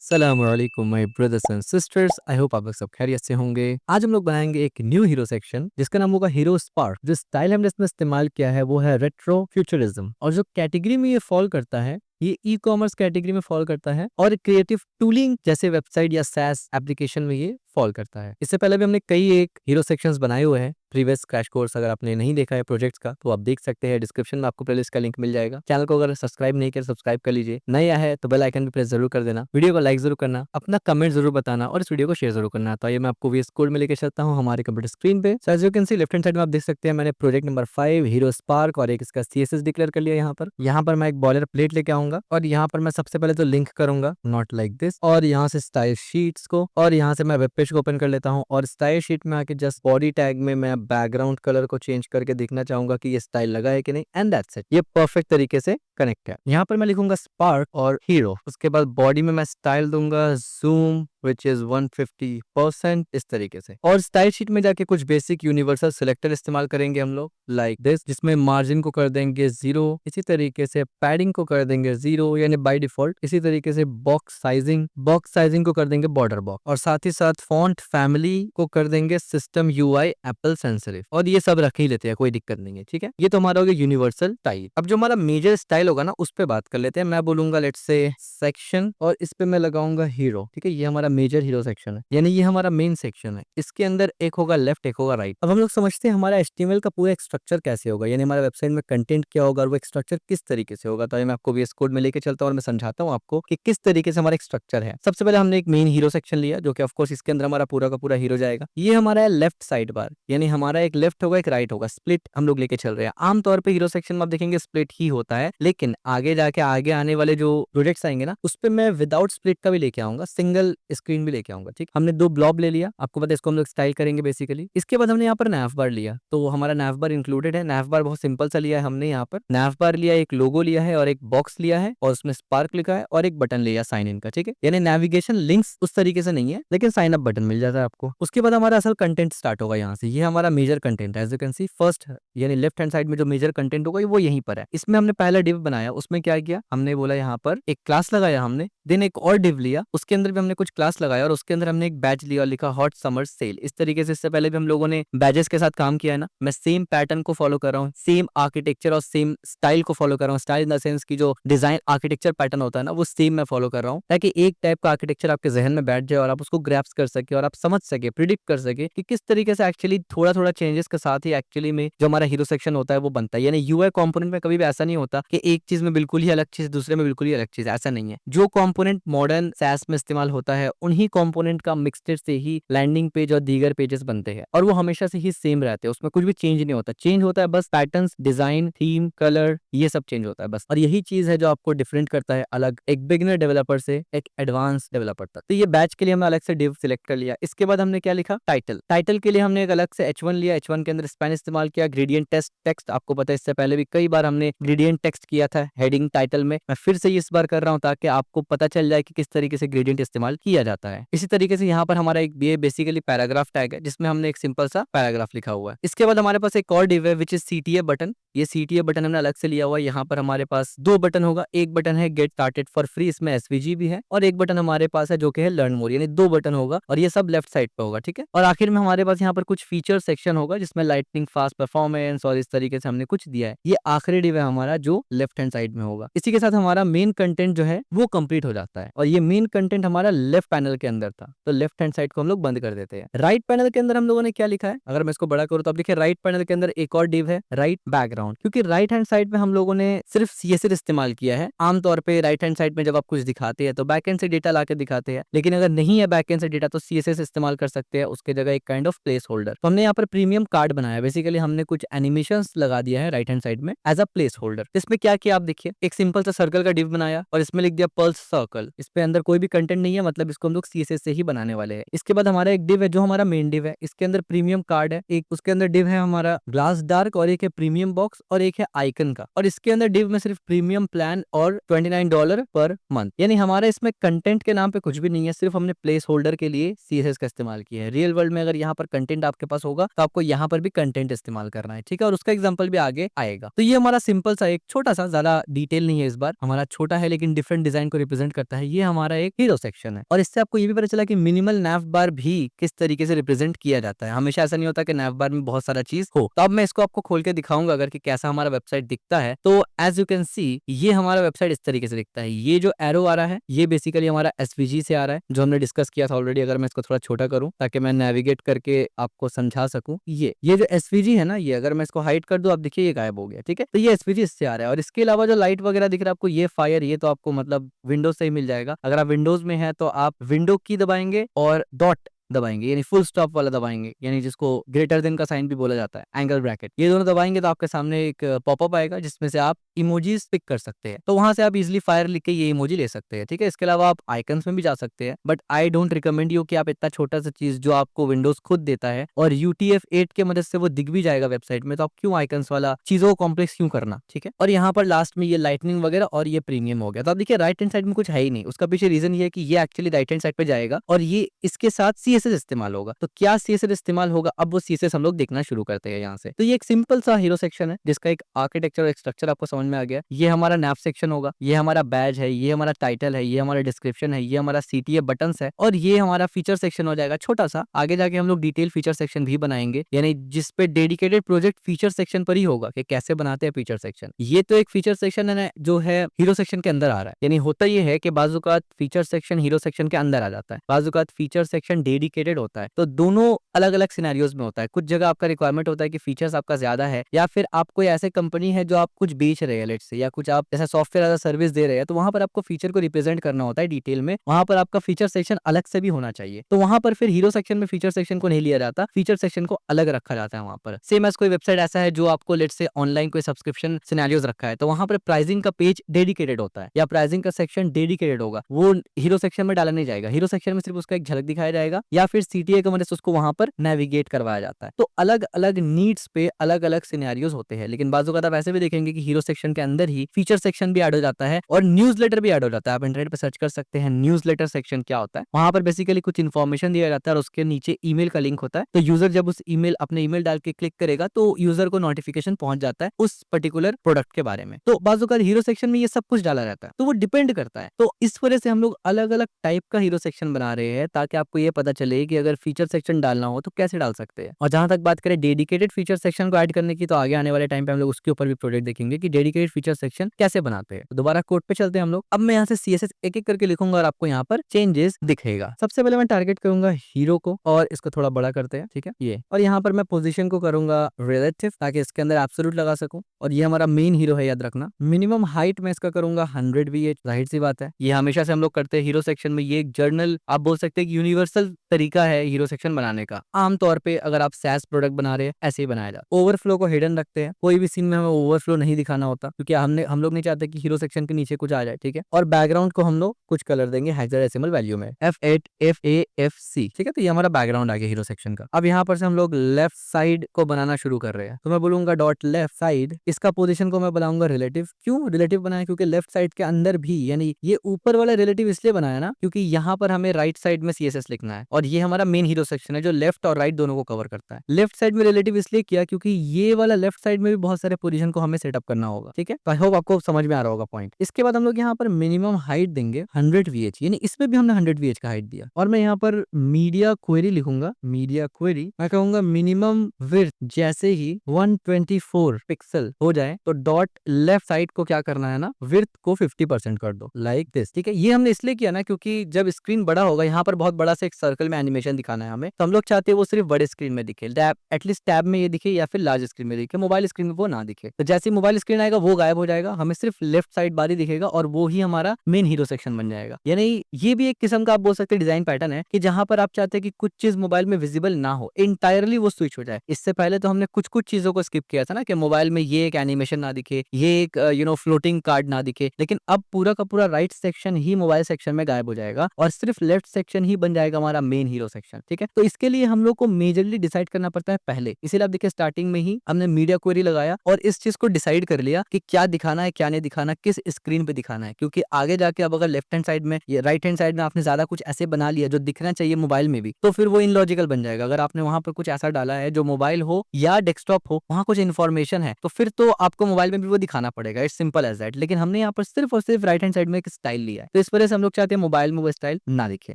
अस्सलाम वालेकुम my brothers and sisters. I hope आप लोग सब खैरियत से होंगे। आज हम लोग बनाएंगे एक न्यू हीरो सेक्शन जिसका नाम होगा हीरो स्पार्क। जो स्टाइल हमने इसमें इस्तेमाल किया है वो है रेट्रो फ्यूचरिज्म, और जो कैटेगरी में ये फॉल करता है ये ई कॉमर्स कैटेगरी में फॉल करता है, और क्रिएटिव टूलिंग जैसे वेबसाइट या सैस एप्लीकेशन में ये फॉल करता है। इससे पहले भी हमने कई एक हीरो सेक्शंस बनाए हुए हैं, प्रीवियस क्रैश कोर्स अगर आपने नहीं देखा है प्रोजेक्ट्स का तो आप देख सकते हैं, डिस्क्रिप्शन में आपको प्लेलिस्ट का लिंक मिल जाएगा। चैनल को अगर सब्सक्राइब नहीं किया सब्सक्राइब कर लीजिए, नया है तो बेल आइकन भी प्रेस जरूर कर देना, वीडियो को लाइक जरूर करना, अपना कमेंट जरूर बताना और इस वीडियो को शेयर जरूर करना। तो आइए मैं आपको वीएस कोड में लेके चलता हूँ हमारे कंप्यूटर स्क्रीन पे। So as you can see left hand side में आप देख सकते हैं मैंने प्रोजेक्ट नंबर 5 हीरो स्पार्क और एक इसका सीएसएस डिक्लेयर कर लिया। यहाँ पर मैं एक बॉयलर प्लेट लेके आऊंगा और यहाँ पर मैं सबसे पहले तो लिंक करूंगा नॉट लाइक दिस, और यहाँ से स्टाइल शीट्स को, और यहाँ से मैं वेब पेज को ओपन कर लेता हूँ और स्टाइल शीट में आके जस्ट बॉडी टैग में मैं बैकग्राउंड कलर को चेंज करके देखना चाहूंगा कि ये स्टाइल लगा है कि नहीं, एंड दैट्स इट। ये परफेक्ट तरीके से कनेक्ट है। यहाँ पर मैं लिखूंगा स्पार्क और हीरो, उसके बाद बॉडी में मैं स्टाइल दूंगा जूम विच इज 150% इस तरीके से, और स्टाइल शीट में जाके कुछ बेसिक यूनिवर्सल सिलेक्टर इस्तेमाल करेंगे हम लोग लाइक दिस, जिसमें मार्जिन को कर देंगे 0, इसी तरीके से पैडिंग को कर देंगे 0 यानी बाय डिफॉल्ट, इसी तरीके से बॉक्स साइजिंग को कर देंगे बॉर्डर बॉक्स, और साथ ही साथ फॉन्ट फैमिली को कर देंगे system UI Apple sans serif, और ये सब रख ही लेते हैं, कोई दिक्कत नहीं है। ठीक है, ये तो हमारा हो गया यूनिवर्सल स्टाइल। अब जो हमारा मेजर स्टाइल होगा ना उस पे बात कर लेते हैं। मैं बोलूंगा लेट्स से सेक्शन, और इस पे मैं लगाऊंगा हीरो। ठीक है, ये हमारा मेजर हीरो सेक्शन है, यानी ये हमारा मेन सेक्शन है। इसके अंदर एक होगा लेफ्ट एक होगा राइट। अब हम लोग समझते हैं हमारा एचटीएमएल का पूरा एक स्ट्रक्चर कैसे होगा, यानी हमारा वेबसाइट में कंटेंट क्या होगा और वो एक स्ट्रक्चर किस तरीके से होगा। तो मैं आपको वीएस कोड में लेके चलता हूं और मैं समझाता हूं आपको कि किस तरीके से हमारा एक स्ट्रक्चर है। सबसे पहले हमने एक मेन हीरो सेक्शन लिया जो कि ऑफ कोर्स इसके अंदर हमारा पूरा का पूरा हीरो जाएगा। ये हमारा है लेफ्ट साइड बार, यानी हमारा एक लेफ्ट होगा एक राइट होगा, स्प्लिट हम लोग लेके चल रहे हैं। आमतौर पर हीरो सेक्शन में आप देखेंगे स्प्लिट ही होता है, लेकिन आगे जाके आगे आने वाले जो प्रोजेक्ट्स आएंगे ना उस पे मैं विदाउट स्प्लिट का भी लेके आऊंगा, सिंगल स्क्रीन भी लेके आऊंगा। ठीक, हमने 2 ब्लॉब ले लिया, आपको पता है इसको हम लोग स्टाइल करेंगे बेसिकली। इसके बाद हमने यहाँ पर नैव बार लिया, तो हमारा नैव बार इंक्लूडेड है। नैव बार बहुत सिंपल सा लिया है हमने, यहाँ पर नैव बार लिया, एक लोगो लिया है और एक बॉक्स लिया है और उसमें स्पार्क लिखा है, और एक बटन लिया साइन इन का। ठीक है, यानी नेविगेशन लिंक्स उस तरीके से नहीं है लेकिन साइन अप बटन मिल जाता है आपको। उसके बाद हमारा असल कंटेंट स्टार्ट होगा यहाँ से। ये हमारा मेजर कंटेंट है, as you can see first यानी लेफ्ट हैंड साइड में जो मेजर कंटेंट होगा वो यहीं पर है। इसमें हमने पहला डिव बनाया, उसमें क्या किया हमने बोला यहाँ पर एक क्लास लगाया हमने, देन एक और डिव लिया, उसके अंदर भी हमने कुछ क्लास लगाया और उसके अंदर हमने एक बैच लिया और लिखा हॉट समर सेल। इस तरीके से इससे पहले भी हम लोगों ने बैजेस के साथ काम किया है ना, मैं सेम पैटर्न को फॉलो कर रहा हूँ, सेम आर्किटेक्चर और सेम स्टाइल को फॉलो कर रहा हूँ। स्टाइल इन द सेंस की जो डिजाइन आर्किटेक्चर पैटर्न होता है ना वो सेम मैं फॉलो कर रहा हूँ, ताकि एक टाइप का आर्किटेक्चर आपके जहन में बैठ जाए और आप उसको ग्रैप्स कर सके और आप समझ सके, प्रिडिक्ट कर सके कि किस तरीके से एक्चुअली थोड़ा थोड़ा चेंजेस के साथ ही एक्चुअली में जो हमारा हीरो सेक्शन होता है वो बनता है। यानी यूआई कंपोनेंट में कभी भी ऐसा नहीं होता कि एक चीज में बिल्कुल ही अलग चीज दूसरे में बिल्कुल ही अलग चीज, ऐसा नहीं है। जो कंपोनेंट मॉडर्न सैस में इस्तेमाल होता है उन्हीं कंपोनेंट का मिक्सचर से ही लैंडिंग पेज और दीगर पेजेस बनते हैं, और वो हमेशा से ही सेम रहते हैं, उसमें कुछ भी चेंज नहीं होता। चेंज होता है बस पैटर्न्स, डिजाइन, थीम, कलर, ये सब चेंज होता है बस, और यही चीज है जो आपको डिफरेंट करता है अलग एक बिगिनर डेवलपर से एक एडवांस डेवलपर तक। तो ये बैच के लिए हमने अलग से डिव सिलेक्ट कर लिया। इसके बाद हमने क्या लिखा, टाइटल। टाइटल के लिए हमने एक अलग से H1 लिया, H1 के अंदर स्पैन इस्तेमाल किया, ग्रेडियंट टेक्स्ट। आपको पता है इससे पहले भी कई बार हमने ग्रेडियंट टेक्स्ट किया था हेडिंग टाइटल में, मैं फिर से इस बार कर रहा हूं ताकि आपको पता चल जाए कि किस तरीके से ग्रेडियंट इस्तेमाल किया जाता है। इसी तरीके से यहाँ पर हमारा एक ये बेसिकली पैराग्राफ टैग है जिसमें हमने एक सिंपल सा पैराग्राफ लिखा हुआ है। इसके बाद हमारे पास एक और डिव है विच इज सीटीए बटन। ये सीटीए बटन हमने अलग से लिया हुआ है। यहाँ पर हमारे पास 2 बटन होगा, एक बटन है गेट स्टार्टेड फॉर फ्री, इसमें एसवीजी भी है, और एक बटन हमारे पास है जो कि है लर्न मोर, यानी 2 बटन होगा और ये सब लेफ्ट साइड पे होगा। ठीक है, और आखिर में हमारे पास यहाँ पर कुछ फीचर सेक्शन होगा जिसमें लाइटनिंग, फास्ट परफॉर्मेंस और इस तरीके से हमने कुछ दिया है। ये आखिरी डिव है हमारा जो लेफ्ट हैंड साइड में होगा। इसी के साथ हमारा मेन कंटेंट जो है वो कंप्लीट हो जाता है, और ये मेन कंटेंट हमारा लेफ्ट पैनल के अंदर था, तो लेफ्ट हैंड साइड को हम लोग बंद कर देते हैं। राइट पैनल के अंदर हम लोगों ने क्या लिखा है, अगर मैं इसको बड़ा करूँ तो आप देखिए राइट पैनल के अंदर एक और डिव है राइट बैकग्राउंड, क्योंकि राइट हैंड साइड में हम लोगों ने सिर्फ सीएसएस इस्तेमाल किया है। आमतौर पे राइट हैंड साइड में जब आप कुछ दिखाते हैं तो बैकएंड से डेटा लाके दिखाते हैं, लेकिन अगर नहीं है बैकएंड से डेटा तो सीएसएस इस्तेमाल कर सकते हैं, उसके जगह एक काइंड ऑफ प्लेस होल्डर। तो हमने यहाँ पर प्रीमियम कार्ड बनाया, बेसिकली हमने कुछ एनिमेशंस लगा दिया है राइट हैंड साइड में एज अ प्लेस होल्डर। इसमें क्या किया आप देखिए, एक सिंपल सा सर्कल का डिव बनाया और इसमें लिख दिया पल्स सर्कल। इस पे अंदर कोई भी कंटेंट नहीं है, मतलब इसको हम लोग सीएसएस से ही बनाने वाले हैं। इसके बाद हमारा एक डिव है जो हमारा मेन डिव है, इसके अंदर प्रीमियम कार्ड है, एक उसके अंदर डिव है हमारा ग्लास डार्क, और एक है प्रीमियम बॉक्स, और एक है आइकन का, और इसके अंदर डिव में सिर्फ प्रीमियम प्लान और $29 पर मंथ। यानी हमारा इसमें कंटेंट के नाम पे कुछ भी नहीं है, सिर्फ हमने प्लेस होल्डर के लिए सीएसएस का इस्तेमाल किया है। रियल वर्ल्ड में अगर यहाँ पर कंटेंट आपके पास होगा तो आपको यहाँ पर भी कंटेंट इस्तेमाल करना है, ठीक है, और उसका एग्जाम्पल भी आगे आएगा। तो ये हमारा सिंपल सा एक छोटा सा, ज्यादा डिटेल नहीं है इस बार, हमारा छोटा है लेकिन डिफरेंट डिजाइन को रिप्रेजेंट करता है, ये हमारा एक हीरो सेक्शन है। और इससे आपको ये भी पता चला कि मिनिमल नैव बार भी किस तरीके से रिप्रेजेंट किया जाता है। हमेशा ऐसा नहीं होता कि नैव बार में बहुत सारा चीज हो। तो अब मैं इसको आपको खोल के दिखाऊंगा अगर कि कैसा हमारा वेबसाइट दिखता है। तो एज यू कैन सी ये हमारा वेबसाइट इस तरीके से दिखता है। ये जो एरो आ रहा है ये बेसिकली हमारा एसवीजी से आ रहा है, जो हमने डिस्कस किया था ऑलरेडी। अगर मैं इसको थोड़ा छोटा करूं ताकि मैं नेविगेट करके आपको समझा सकूं, ये जो एसवीजी है ना, ये अगर मैं इसको हाइड कर दूं, आप देखिए ये गायब हो गया। ठीक है, तो ये एसवीजी इससे आ रहा है। और इसके अलावा जो लाइट वगैरह दिख रहा है आपको, ये फायर, ये तो आपको मतलब विंडोज से ही मिल जाएगा। अगर आप विंडोज में है तो आप विंडो की दबाएंगे और डॉट दबाएंगे, यानी फुल स्टॉप वाला दबाएंगे, यानी जिसको ग्रेटर देन का साइन भी बोला जाता है, एंगल ब्रैकेट, ये दोनों दबाएंगे तो आपके सामने एक पॉपअप आएगा जिसमें से आप इमोजीज पिक कर सकते हैं। तो वहां से आप इजीली फायर लिख के ये इमोजी ले सकते हैं। ठीक है, इसके अलावा आप आइकन्स में भी जा सकते हैं, but I don't recommend you कि आप इतना छोटा सा चीज जो आपको विंडोज खुद देता है और UTF-8 के मदद से वो दिख भी जाएगा वेबसाइट में, तो आप क्यों आइकन्स वाला चीजों को कॉम्प्लेक्स क्यों करना। ठीक है, और यहाँ पर लास्ट में ये लाइटनिंग वगैरह और ये प्रीमियम हो गया। तो आप देखिए राइट हैंड साइड में कुछ है ही नहीं। उसका पीछे रीजन ये है कि ये एक्चुअली राइट हैंड साइड पे जाएगा और ये इसके साथ CSS इस्तेमाल होगा। तो क्या CSS इस्तेमाल होगा, अब वो CSS हम लोग देखना शुरू करते हैं यहाँ से। तो ये एक सिंपल सा हीरो सेक्शन है जिसका एक आर्किटेक्चर और स्ट्रक्चर आपको समझ में आ गया। ये हमारा नैव सेक्शन होगा, ये हमारा बैज है, ये हमारा टाइटल है, ये हमारा डिस्क्रिप्शन है, ये हमारा CTA बटन्स है और ये हमारा फीचर सेक्शन हो जाएगा छोटा सा। आगे जाके हम लोग डिटेल फीचर सेक्शन भी बनाएंगे, यानी जिसपे डेडिकेटेड प्रोजेक्ट फीचर सेक्शन पर ही होगा कि कैसे बनाते हैं फीचर सेक्शन। ये तो एक फीचर सेक्शन है जो है हीरो सेक्शन के अंदर आ रहा है, यानी होता ये है कि बाजुकात फीचर सेक्शन हीरो सेक्शन के अंदर आ जाता है, बाजुकात फीचर सेक्शन डेडिकेटेड होता है। तो दोनों अलग अलग सिनेरियोज में होता है। कुछ जगह आपका रिक्वायरमेंट होता है कि फीचर्स आपका ज्यादा है, या फिर आप कोई ऐसे कंपनी है जो आप कुछ बेच रहे हैं लेट से, या कुछ आप जैसा सॉफ्टवेयर एज अ सर्विस दे रहे हैं, तो वहां पर आपको फीचर को रिप्रेजेंट करना होता है डिटेल में। वहां पर आपका फीचर सेक्शन अलग से भी होना चाहिए। तो वहां पर फिर हीरो सेक्शन में फीचर सेक्शन को नहीं लिया जाता, फीचर सेक्शन को अलग रखा जाता है वहां पर। सेम एज कोई वेबसाइट ऐसा है जो आपको लेट से ऑनलाइन कोई सब्सक्रिप्शन सिनेरियोज रखा है, तो वहां पर प्राइसिंग का पेज डेडिकेटेड होता है या प्राइसिंग का सेक्शन डेडिकेटेड होगा, वो हीरो सेक्शन में डाला नहीं जाएगा। हीरो सेक्शन में सिर्फ उसका एक झलक दिखाया जाएगा या फिर CTA की मदद से उसको वहां पर नेविगेट करवाया जाता है। तो अलग अलग नीड्स पे अलग अलग सिनेरियोज होते हैं। लेकिन बाजू का आप ऐसे भी देखेंगे कि हीरो सेक्शन के अंदर ही फीचर सेक्शन भी ऐड हो जाता है और न्यूज़लेटर भी ऐड हो जाता है। आप इंटरनेट पे सर्च कर सकते हैं न्यूज़लेटर सेक्शन क्या होता है। वहां पर बेसिकली कुछ इन्फॉर्मेशन दिया जाता है और उसके नीचे ईमेल का लिंक होता है। तो यूजर जब उस अपने ईमेल डाल के क्लिक करेगा तो यूजर को नोटिफिकेशन पहुंच जाता है उस पर्टिकुलर प्रोडक्ट के बारे में। तो बाजू का हीरो सेक्शन में ये सब कुछ डाला रहता है, तो वो डिपेंड करता है। तो इस वजह से हम लोग अलग अलग टाइप का हीरो सेक्शन बना रहे हैं ताकि आपको ये पता चले कि अगर फीचर सेक्शन डालना हो तो कैसे डाल सकते हैं। और जहां तक बात करें डेडिकेटेड फीचर सेक्शन को ऐड करने की, तो आगे आने वाले टाइम पे हम लोग उसके ऊपर भी प्रोजेक्ट देखेंगे कि डेडिकेटेड फीचर सेक्शन कैसे बनाते हैं। तो दोबारा कोड पे चलते हैं हम लोग। अब मैं यहाँ से CSS एक एक करके लिखूंगा और आपको यहाँ पर चेंजेस दिखेगा। सबसे पहले मैं टारगेट करूंगा हीरो को और इसको थोड़ा बड़ा करते हैं। ठीक है, ये, और यहाँ पर मैं पोजीशन को करूंगा रिलेटिव ताकि इसके अंदर एब्सोल्यूट लगा सकूं। और ये हमारा मेन हीरो है, याद रखना। मिनिमम हाइट में इसका करूंगा 100 VH, जाहिर सी बात है ये हमेशा से हम लोग करते हैं हीरो सेक्शन में। ये एक जर्नल आप बोल सकते हैं कि यूनिवर्सल तरीका है हीरो सेक्शन बनाने का। आमतौर पे अगर आप SaaS प्रोडक्ट बना रहे हैं ऐसे ही बनाया जाता है। ओवरफ्लो को हिडन रखते हैं, कोई भी सीन में हमें ओवरफ्लो नहीं दिखाना होता क्योंकि हम लोग नहीं चाहते कि हीरो सेक्शन के नीचे कुछ आ जाए। ठीक है, और बैकग्राउंड को हम लोग कुछ कलर देंगे हेक्साडेसिमल वैल्यू में F8 FAFC। ठीक है, तो ये हमारा बैकग्राउंड आ गया हीरो सेक्शन का। अब यहाँ पर से हम लोग लेफ्ट साइड को बनाना शुरू कर रहे हैं, तो मैं बोलूंगा डॉट लेफ्ट साइड। इसका पोजीशन को मैं बनाऊंगा रिलेटिव। क्यों रिलेटिव बनाया, क्योंकि लेफ्ट साइड के अंदर भी, यानी ये ऊपर वाला रिलेटिव इसलिए बनाया ना क्योंकि यहाँ पर हमें राइट साइड में CSS लिखना है और ये हमारा मेन हीरो सेक्शन है जो लेफ्ट और राइट दोनों को कवर करता है। लेफ्ट साइड में रिलेटिव इसलिए किया क्योंकि ये वाला लेफ्ट साइड में भी बहुत सारे पोजीशन को हमें सेटअप करना होगा। ठीक है, तो आई होप आपको समझ में आ रहा होगा पॉइंट। इसके बाद हम लोग यहाँ पर मिनिमम हाइट देंगे 100 VH, यानी इसमें भी हमने 100 VH का हाइट दिया। और मैं यहाँ पर मीडिया क्वेरी लिखूंगा। मीडिया क्वेरी मैं कहूंगा मिनिमम विड्थ जैसे ही 124 पिक्सल हो जाए तो डॉट लेफ्ट साइड को क्या करना है ना, विड्थ को 50% कर दो, लाइक दिस। ठीक है, ये हमने इसलिए किया ना क्योंकि जब स्क्रीन बड़ा होगा, यहाँ पर बहुत बड़ा सा एक सर्कल में एनिमेशन दिखाना है हमें, तो हम लोग चाहते हैं वो सिर्फ बड़े स्क्रीन में दिखे, एटलीस्ट टैब में ये दिखे या फिर लार्ज स्क्रीन में दिखे, मोबाइल स्क्रीन में वो ना दिखे। तो जैसे मोबाइल स्क्रीन आएगा वो गायब हो जाएगा, हमें सिर्फ लेफ्ट साइड बार ही दिखेगा और वो ही हमारा मेन हीरो सेक्शन बन जाएगा। यानी ये भी एक किस्म का आप बोल सकते हैं डिजाइन पैटर्न है कि जहां पर आप चाहते हैं कि कुछ चीज मोबाइल में विजिबल ना हो, इंटायरली वो स्विच हो जाए। इससे पहले तो हमने कुछ कुछ चीजों को स्किप किया था ना कि मोबाइल में ये एक एनिमेशन ना दिखे, ये एक फ्लोटिंग कार्ड ना दिखे, लेकिन अब पूरा का पूरा राइट सेक्शन ही मोबाइल सेक्शन में गायब हो जाएगा और सिर्फ लेफ्ट सेक्शन ही बन जाएगा हमारा मेन हीरो सेक्शन, ठीक है। तो इसके लिए हम लोग को मेजरली डिसाइड करना पड़ता है पहले, इसीलिए आप देखिए स्टार्टिंग में ही हमने मीडिया क्वेरी लगाया और इस चीज को डिसाइड कर लिया कि क्या दिखाना है क्या नहीं दिखाना, किस स्क्रीन पे दिखाना है, क्योंकि आगे जाके अब अगर लेफ्ट हैंड साइड में या राइट हैंड साइड में आपने ज्यादा कुछ ऐसे बना लिया जो दिखना चाहिए मोबाइल में भी, तो फिर वो इनलॉजिकल बन जाएगा। अगर आपने वहां पर कुछ ऐसा डाला है जो मोबाइल हो या डेस्कटॉप हो, वहां कुछ इन्फॉर्मेशन है, तो फिर तो आपको मोबाइल में भी वो दिखाना पड़ेगा, इट्स सिंपल एज दैट। लेकिन हमने यहाँ पर सिर्फ और सिर्फ राइट हैंड साइड में एक स्टाइल लिया है, तो इस वजह से हम लोग चाहते हैं मोबाइल में वो स्टाइल ना दिखे।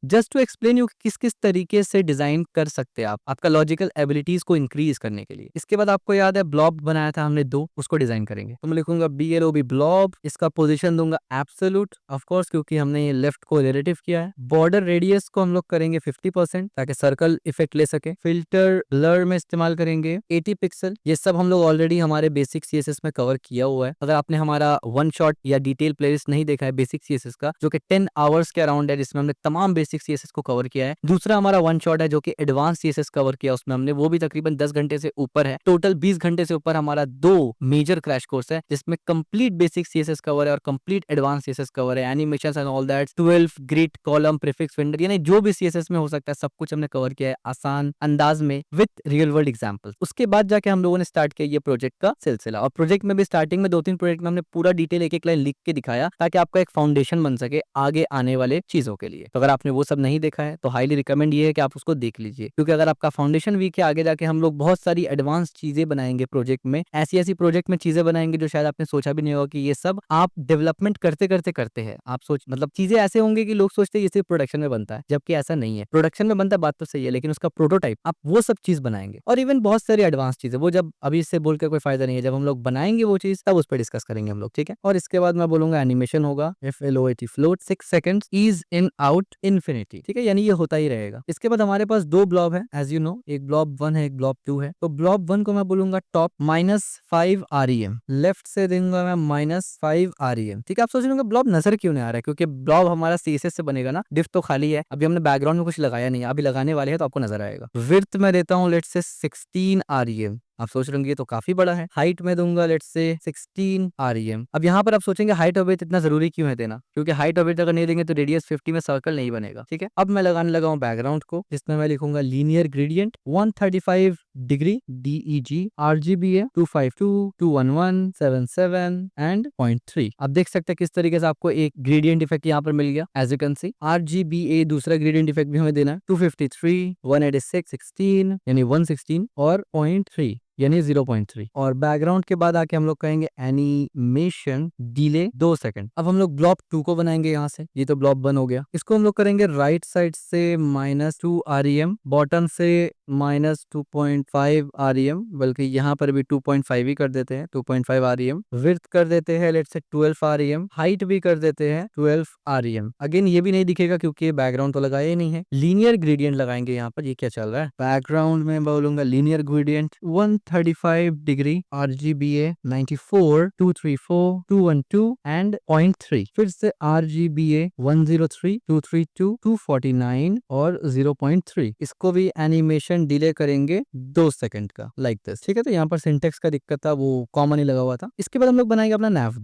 जस्ट टू एक्सप्लेन यू किस किस तरीके से डिजाइन कर सकते हैं आप आपका लॉजिकल एबिलिटीज को इंक्रीज करने के लिए। इसके बाद आपको याद है ब्लॉब बनाया था हमने दो, उसको डिजाइन करेंगे। तो मैं लिखूंगा BLOB ब्लॉब, इसका पोजीशन दूंगा एब्सोल्यूट ऑफ कोर्स, क्योंकि हमने ये लेफ्ट को रिलेटिव किया है। बॉर्डर रेडियस को हम लोग करेंगे 50% ताकि सर्कल इफेक्ट ले सके। फिल्टर ब्लर में इस्तेमाल करेंगे 80 पिक्सल। ये सब हम लोग ऑलरेडी हमारे बेसिक CSS में कवर किया हुआ है। अगर आपने हमारा वन शॉट या डिटेल प्लेलिस्ट नहीं देखा है बेसिक CSS का, जो कि 10 आवर्स के अराउंड है, जिसमें हमने तमाम बेसिक CSS को कवर किया है। दूसरा हमारा वन शॉट है जो कि एडवांस CSS कवर किया, उसमें हमने वो भी तकरीबन 10 घंटे से ऊपर है। टोटल 20 घंटे से ऊपर हमारा 2 मेजर क्रैश कोर्स है, जिसमें कंप्लीट बेसिक CSS कवर है और कंप्लीट एडवांस CSS कवर है, animation and all that, 12 grid column prefix window, यानी जो भी CSS में हो सकता है सब कुछ हमने कवर किया है आसान अंदाज में विद रियल वर्ल्ड एग्जांपल्स। उसके बाद जाके हम लोगों ने स्टार्ट किया ये प्रोजेक्ट का सिलसिला, और प्रोजेक्ट में भी स्टार्टिंग में 2-3 प्रोजेक्ट में हमने पूरा डिटेल एक एक लाइन लिख के दिखाया ताकि आपका एक फाउंडेशन बन सके आगे आने वाले चीजों के लिए। तो अगर आपने वो सब नहीं देखा है तो हाईली रिकमेंड ये है कि आप उसको देख लीजिए, क्योंकि अगर आपका फाउंडेशन वीक है, आगे जाके हम लोग बहुत सारी एडवांस चीजें बनाएंगे प्रोजेक्ट में, ऐसी ऐसी प्रोजेक्ट में चीजें बनाएंगे जो शायद आपने सोचा भी नहीं होगा कि ये सब आप डेवलपमेंट करते करते करते हैं। आप सोच मतलब चीजें ऐसे होंगे कि लोग सोचते हैं ये सिर्फ प्रोडक्शन में बनता है, जबकि ऐसा नहीं है। प्रोडक्शन में बनता है बात तो सही है, लेकिन उसका प्रोटोटाइप आप वो सब चीज बनाएंगे, और इवन बहुत सारी एडवांस चीजें वो जब अभी इससे बोलकर कोई फायदा नहीं है, जब हम लोग बनाएंगे वो चीज तब उस पर डिस्कस करेंगे हम लोग, ठीक है। और इसके बाद मैं बोलूंगा एनिमेशन होगा FLOAT float 6 seconds, ease in out infinity, ठीक है, यानी ये होता ही रहेगा। इसके बाद हमारे पास 2 ब्लॉब है एज यू नो, एक ब्लॉब 1 है एक ब्लॉब 2 है। तो ब्लॉब 1 को मैं बोलूंगा टॉप -5 REM, लेफ्ट से दूंगा मैं -5 REM, ठीक है। आप सोच रहे होंगे ब्लॉब नजर क्यों नहीं आ रहा है, क्योंकि ब्लॉब हमारा CSS से बनेगा ना, डिफ तो खाली है, अभी हमने बैकग्राउंड में कुछ लगाया नहीं है, अभी लगाने वाले हैं तो आपको नजर आएगा। विड्थ में देता हूँ लेट्स से 16 REM, आप सोच रहे होंगे ये तो काफी बड़ा है। हाइट में दूंगा लेट्स से 16 REM। अब यहाँ पर आप सोचेंगे हाइट और विड्थ इतना जरूरी क्यों है देना, क्योंकि हाइट और विड्थ अगर नहीं देंगे तो रेडियस 50 में सर्कल नहीं बनेगा, ठीक है। अब मैं लगाने लगा हूँ बैकग्राउंड को, जिसमें मैं लिखूंगा linear gradient 135 degree DEG RGBA 252 211 77 and 0.3। आप देख सकते हैं किस तरीके से आपको एक ग्रेडियंट इफेक्ट यहाँ पर मिल गया। As you can see RGBA दूसरा ग्रेडियंट इफेक्ट भी हमें देना है 253 186 16 यानी 116 और 0.3 यानी 0.3। और बैकग्राउंड के बाद आके हम लोग कहेंगे एनिमेशन डिले 2 सेकंड। अब हम लोग ब्लॉब 2 को बनाएंगे यहाँ से, ये तो ब्लॉब 1 हो गया, इसको हम लोग करेंगे राइट साइड से -2 REM, बॉटम से -2.5 REM, बल्कि यहाँ पर भी 2.5 ही कर देते हैं, 2.5 REM। विड्थ कर देते हैं लेट्स से 12 REM, हाइट भी कर देते हैं 12 REM। अगेन ये भी नहीं दिखेगा क्योंकि बैकग्राउंड तो लगाया ही नहीं है। लीनियर ग्रेडियंट लगाएंगे यहाँ पर, ये क्या चल रहा है, बैकग्राउंड में बोलूंगा linear gradient 135 degree RGBA 94 234 212 and 0.3, फिर से RGBA 103 232 249 और 0.3। इसको भी एनिमेशन डिले करेंगे 2 सेकंड का, लाइक दिस, ठीक है। तो यहाँ पर सिंटेक्स का दिक्कत था, वो कॉमन ही लगा हुआ था। इसके बाद हम लोग बनाएंगे अपना nav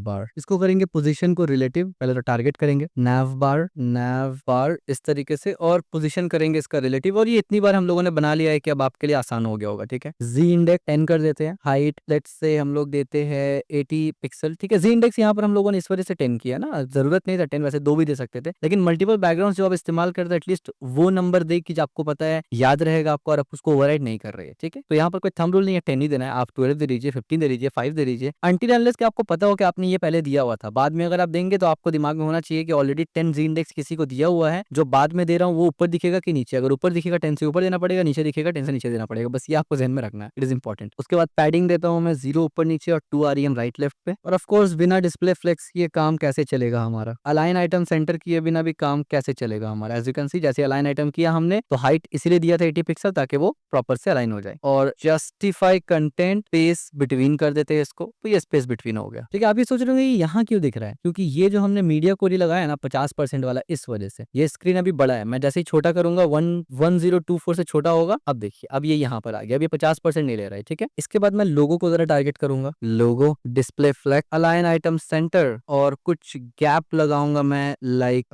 बार, इसको करेंगे पोजीशन को रिलेटिव, पहले तो टारगेट करेंगे nav बार इस तरीके से, और पोजीशन करेंगे इसका रिलेटिव। और ये इतनी बार हम लोगों ने बना लिया है कि अब आपके लिए आसान हो गया होगा, ठीक है। जी इंडेक्स 10 कर देते हैं, हाइट लेट्स से हम लोग देते हैं 80 पिक्सल, ठीक है। जी इंडेक्स यहाँ पर हम लोगों ने इस वजह से 10 किया ना, जरूरत नहीं था 10, वैसे 2 भी दे सकते थे, लेकिन मल्टीपल बैकग्राउंड जो आप इस्तेमाल करते हैं एटलीस्ट वो नंबर दे कि आपको पता है, याद रहेगा आपको, और आप उसको ओवरराइड नहीं कर रहे हैं, ठीक है। तो यहाँ पर कोई थंब रूल नहीं है, 10 ही देना है, आप 12 दे दीजिए, 15 दे दीजिए, 5 दे दीजिए, अनटिल अनलेस कि आपको पता हो कि आपने ये पहले दिया हुआ था। बाद में अगर आप देंगे तो आपको दिमाग में होना चाहिए कि ऑलरेडी 10 जी इंडेक्स किसी को दिया हुआ है, जो बाद में दे रहा हूँ वो ऊपर दिखेगा कि नीचे, अगर ऊपर दिखेगा 10 से ऊपर देना पड़ेगा, नीचे दिखेगा 10 से नीचे देना पड़ेगा, बस ये आपको ध्यान में रखना है, इट इज इंपॉर्टेंट। उसके बाद पैडिंग देता हूँ मैं 0 ऊपर नीचे और 2 REM राइट लेफ्ट पे। और ऑफ कोर्स बिना डिस्प्ले फ्लेक्स ये काम कैसे चलेगा हमारा, अलाइन आइटम सेंटर किए बिना भी काम कैसे चलेगा हमारा। एज यू कैन सी जैसे अलाइन आइटम किया हमने तो हाइट इसीलिए दिया था 80 पिक्सल ताकि वो प्रॉपर से अलाइन हो जाए। और जस्टिफाई कंटेंट स्पेस बिटवीन कर देते हैं इसको, तो ये स्पेस बिटवीन हो गया, ठीक है। आप ये सोच रहे होंगे यहाँ क्यों दिख रहा है, क्योंकि ये जो हमने मीडिया कोरी लगाया ना 50% वाला, इस वजह से ये स्क्रीन अभी बड़ा है। मैं जैसे ही छोटा करूंगा 1024 से छोटा होगा, अब देखिए अब ये यहाँ पर आ गया, अब ये 50% 10% नहीं ले रहा है, ठीक है। इसके बाद मैं लोगो को जरा टारगेट करूंगा, logo, display flex, align item center और कुछ गैप लगाऊंगा मैं लाइक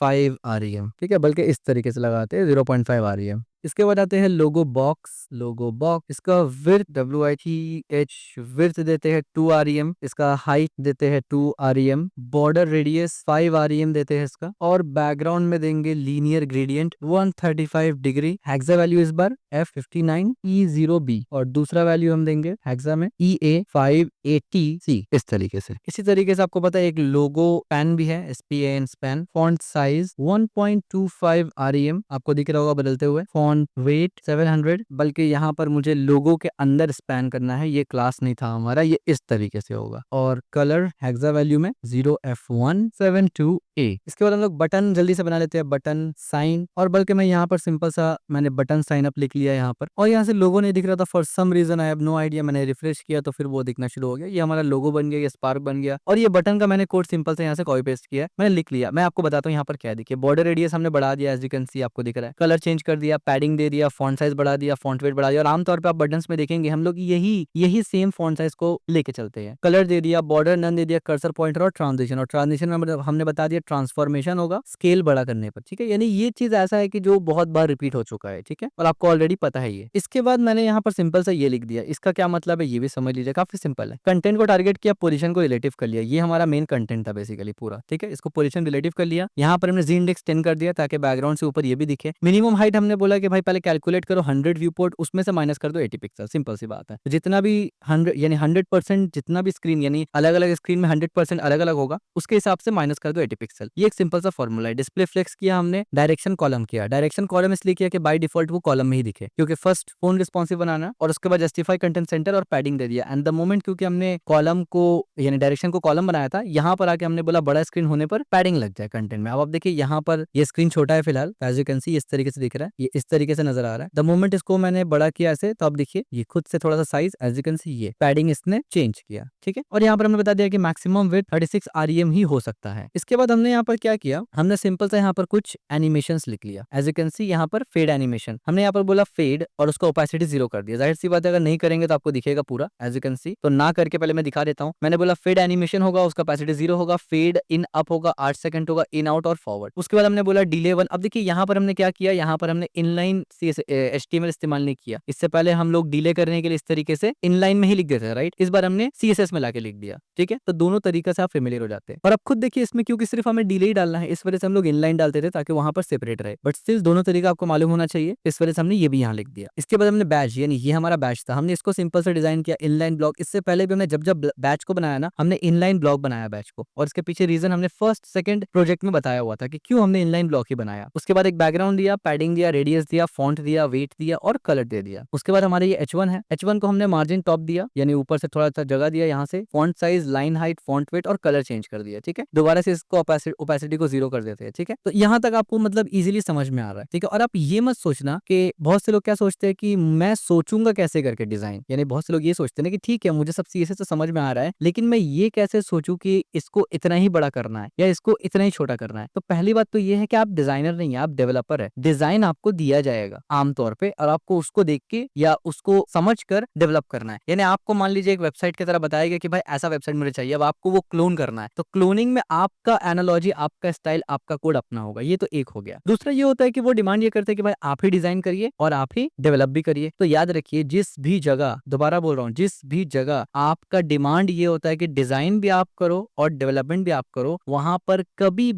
5 REM, ठीक है, बल्कि इस तरीके से लगाते हैं 0.5 REM। इसके बाद आते हैं लोगो बॉक्स, लोगो बॉक्स, इसका विड्थ WITH विड्थ देते हैं 2 REM, इसका हाइट देते हैं 2 REM, बॉर्डर रेडियस 5 REM देते हैं इसका, और बैकग्राउंड में देंगे linear gradient 135 degree, hexa value इस बार F59E0B, और दूसरा वैल्यू हम देंगे हेक्सा में EA580C, इस तरीके से। इसी तरीके से आपको पता है एक लोगो पेन भी है, SPAN span, font size 1.25 REM आपको दिख रहा होगा बदलते हुए, फॉन्ट वेट 700, बल्कि यहाँ पर मुझे लोगो के अंदर स्पैन करना है, ये क्लास नहीं था हमारा, ये इस तरीके से होगा, और कलर हेक्सा वैल्यू में 0F172A। इसके बाद हम लोग बटन जल्दी से बना लेते हैं, बटन साइन, और बल्कि मैं यहाँ पर सिंपल सा मैंने बटन साइन अप लिख लिया यहाँ पर, और यहाँ से लोगो नहीं दिख रहा था for some reason, I have no idea, मैंने रिफ्रेश किया तो फिर वो दिखना शुरू हो गया, ये हमारा लोगो बन गया, ये स्पार्क बन गया, और ये बटन का मैंने कोड सिंपल से यहाँ से कॉपी पेस्ट किया, मैंने लिख लिया। मैं आपको बताता हूँ यहाँ पर क्या देखिए, बॉर्डर रेडियस हमने बढ़ा दिया, एज यू कैन सी आपको दिख रहा है, कलर चेंज कर दिया, पैडिंग दे दिया, फॉन्ट साइज बढ़ा दिया, फॉन्ट वेट बढ़ा दिया, और आमतौर पर आप बटन्स में देखेंगे हम लोग यही सेम फॉन्ट साइज को लेके चलते हैं। कलर दे दिया, बॉर्डर नन दे दिया, कर्सर पॉइंटर और ट्रांजिशन में मतलब हमने बता दिया ट्रांसफॉर्मेशन होगा स्केल बड़ा करने पर, ठीक है, यानी ये चीज ऐसा है कि जो बहुत बार रिपीट हो चुका है, ठीक है, और आपको ऑलरेडी पता है ये। इसके बाद मैंने यहाँ पर सिंपल सा ये लिख दिया, इसका क्या मतलब है ये भी समझ लीजिए, काफी सिंपल है। कंटेंट को टारगेट किया, पोजीशन को रिलेटिव कर लिया, ये हमारा मेन कंटेंट था बेसिकली पूरा, ठीक है, इसको पोजीशन रिलेटिव कर लिया, यहाँ पर हमने जी इंडेक्स 10 कर दिया ताकि बैकग्राउंड से ऊपर ये भी दिखे। मिनिमम हाइट हमने बोला कि भाई पहले कैलकुलेट करो 100 व्यू पोर्ट, उसमें से माइनस कर दो 80 पिक्सल, सिंपल सी बात है। तो जितना भी 100 यानी 100% जितना भी स्क्रीन यानी अलग अलग स्क्रीन में 100% अलग अलग होगा, उसके हिसाब से माइनस कर दो 80 पिक्सल, ये एक सिंपल सा फॉर्मूला है। डिस्प्ले फ्लेक्स किया हमने, डायरेक्शन कॉलम किया, डायरेक्शन कॉलम इसलिए किया कि बाय डिफॉल्ट वो कॉलम में ही दिखे, क्योंकि फर्स्ट फोन रिस्पॉन्सिव बनाना, और उसके बाद जस्टिफाई कंटेंट सेंटर और पैडिंग दे दिया। एंड द मोमेंट क्योंकि हमने कॉलम को यानी डायरेक्शन को कॉलम बनाया था, यहाँ पर आके हमने बोला बड़ा स्क्रीन होने पर पैडिंग लग जाए कंटेंट में। अब आप देखिए यहाँ पर ये स्क्रीन छोटा है फिलहाल, एज यू कैन सी इस तरीके से दिख रहा है, ये इस तरीके से नजर आ रहा है। द मोमेंट इसको मैंने बड़ा किया ऐसे, तो आप देखिए ये खुद से थोड़ा सा size, as you can see ये पैडिंग इसने चेंज किया, ठीक है, और यहाँ पर हमने बता दिया कि मैक्सिमम विड्थ 36 REM ही हो सकता है। इसके बाद हमने यहाँ पर क्या किया, हमने सिंपल से यहाँ पर कुछ एनिमेशंस लिख लिया, एज यू कैन सी यहाँ पर फेड एनिमेशन, हमने यहाँ पर बोला फेड और उसका ओपेसिटी 0 कर दिया। जाहिर सी बात है अगर नहीं करेंगे तो आपको दिखेगा पूरा, एज यू कैन सी, तो ना करके पहले मैं दिखा देता हूँ। मैंने बोला फेड एनिमेशन होगा, उसका ओपेसिटी 0 होगा, फेड इन अप होगा 8 सेकंड होगा, इन आउट और फॉरवर्ड। उसके बाद हमने बोला डिले 1। अब देखिए यहाँ पर हमने क्या किया, यहाँ पर हमने इनलाइन HTML इस्तेमाल नहीं किया, इससे पहले हम लोग डिले करने के लिए इस तरीके से इनलाइन में ही लिख देते हैं, राइट। इस बार हमने CSS में लाके लिख दिया, ठीक है, तो दोनों तरीके से आप फेमिलियर हो जाते हैं। और अब खुद देखिए इसमें क्योंकि सिर्फ हमें डिले ही डालना है, इस वजह से हम लोग इनलाइन डालते थे ताकि वहां पर सेपरेट रहे, बट स्टिल दोनों तरीका आपको मालूम होना चाहिए, इस वजह से हमने ये भी यहाँ लिख दिया। इसके बाद हमने बैच यानी ये हमारा बैच था, हमने इसको सिंपल से डिजाइन किया इनलाइन ब्लॉक। इससे पहले भी हमने जब बैच को बनाया ना, हमने इनलाइन ब्लॉक बनाया बैच को, और इसके पीछे रीजन हमने फर्स्ट सेकंड प्रोजेक्ट में बताया हुआ था कि क्यों हमने इनलाइन ब्लॉक ही बनाया। उसके बाद एक बैकग्राउंड दिया, पैडिंग दिया, रेडियस दिया, फॉन्ट दिया, वेट दिया और कलर दे दिया। उसके बाद हमारे ये H1 है, H1 को हमने मार्जिन टॉप दिया यानी ऊपर से थोड़ा सा जगह दिया, यहाँ से font size, line height, font weight और कलर चेंज कर दिया, ठीक है। दोबारा से इसको ओपेसिटी को 0 कर देते हैं, ठीक है। तो यहाँ तक आपको मतलब इजीली समझ में आ रहा है, ठीक है। और आप ये मत सोचना कि बहुत से लोग क्या सोचते हैं कि मैं सोचूंगा कैसे करके डिजाइन, यानी बहुत से लोग ये सोचते हैं कि ठीक है मुझे सब CSS से समझ में आ रहा है, लेकिन मैं ये कैसे सोचूं कि इसको इतना ही बड़ा करना है या इसको इतना ही छोटा करना है। तो पहली बात तो ये है कि आप डिजाइनर नहीं है, आप डेवलपर है। डिजाइन आपको दिया जाएगा आमतौर पे और आपको उसको देख के या उसको समझ कर डेवलप करना है। यानी आपको मान लीजिए एक वेबसाइट की तरह बताएगा कि भाई ऐसा वेबसाइट मुझे चाहिए, अब आपको वो क्लोन करना है, तो क्लोनिंग में आपका एनालॉजी, आपका स्टाइल, आपका कोड अपना होगा। ये तो एक हो गया। दूसरा ये होता है कि वो डिमांड ये करते हैं कि भाई आप ही डिजाइन करिए और आप ही डेवलप भी करिए। तो याद रखिए जिस भी जगह, दोबारा बोल रहा हूँ, जिस भी जगह आपका डिमांड ये होता है कि डिजाइन भी आप करो और डेवलपमेंट भी आप करो, वहां पर कभी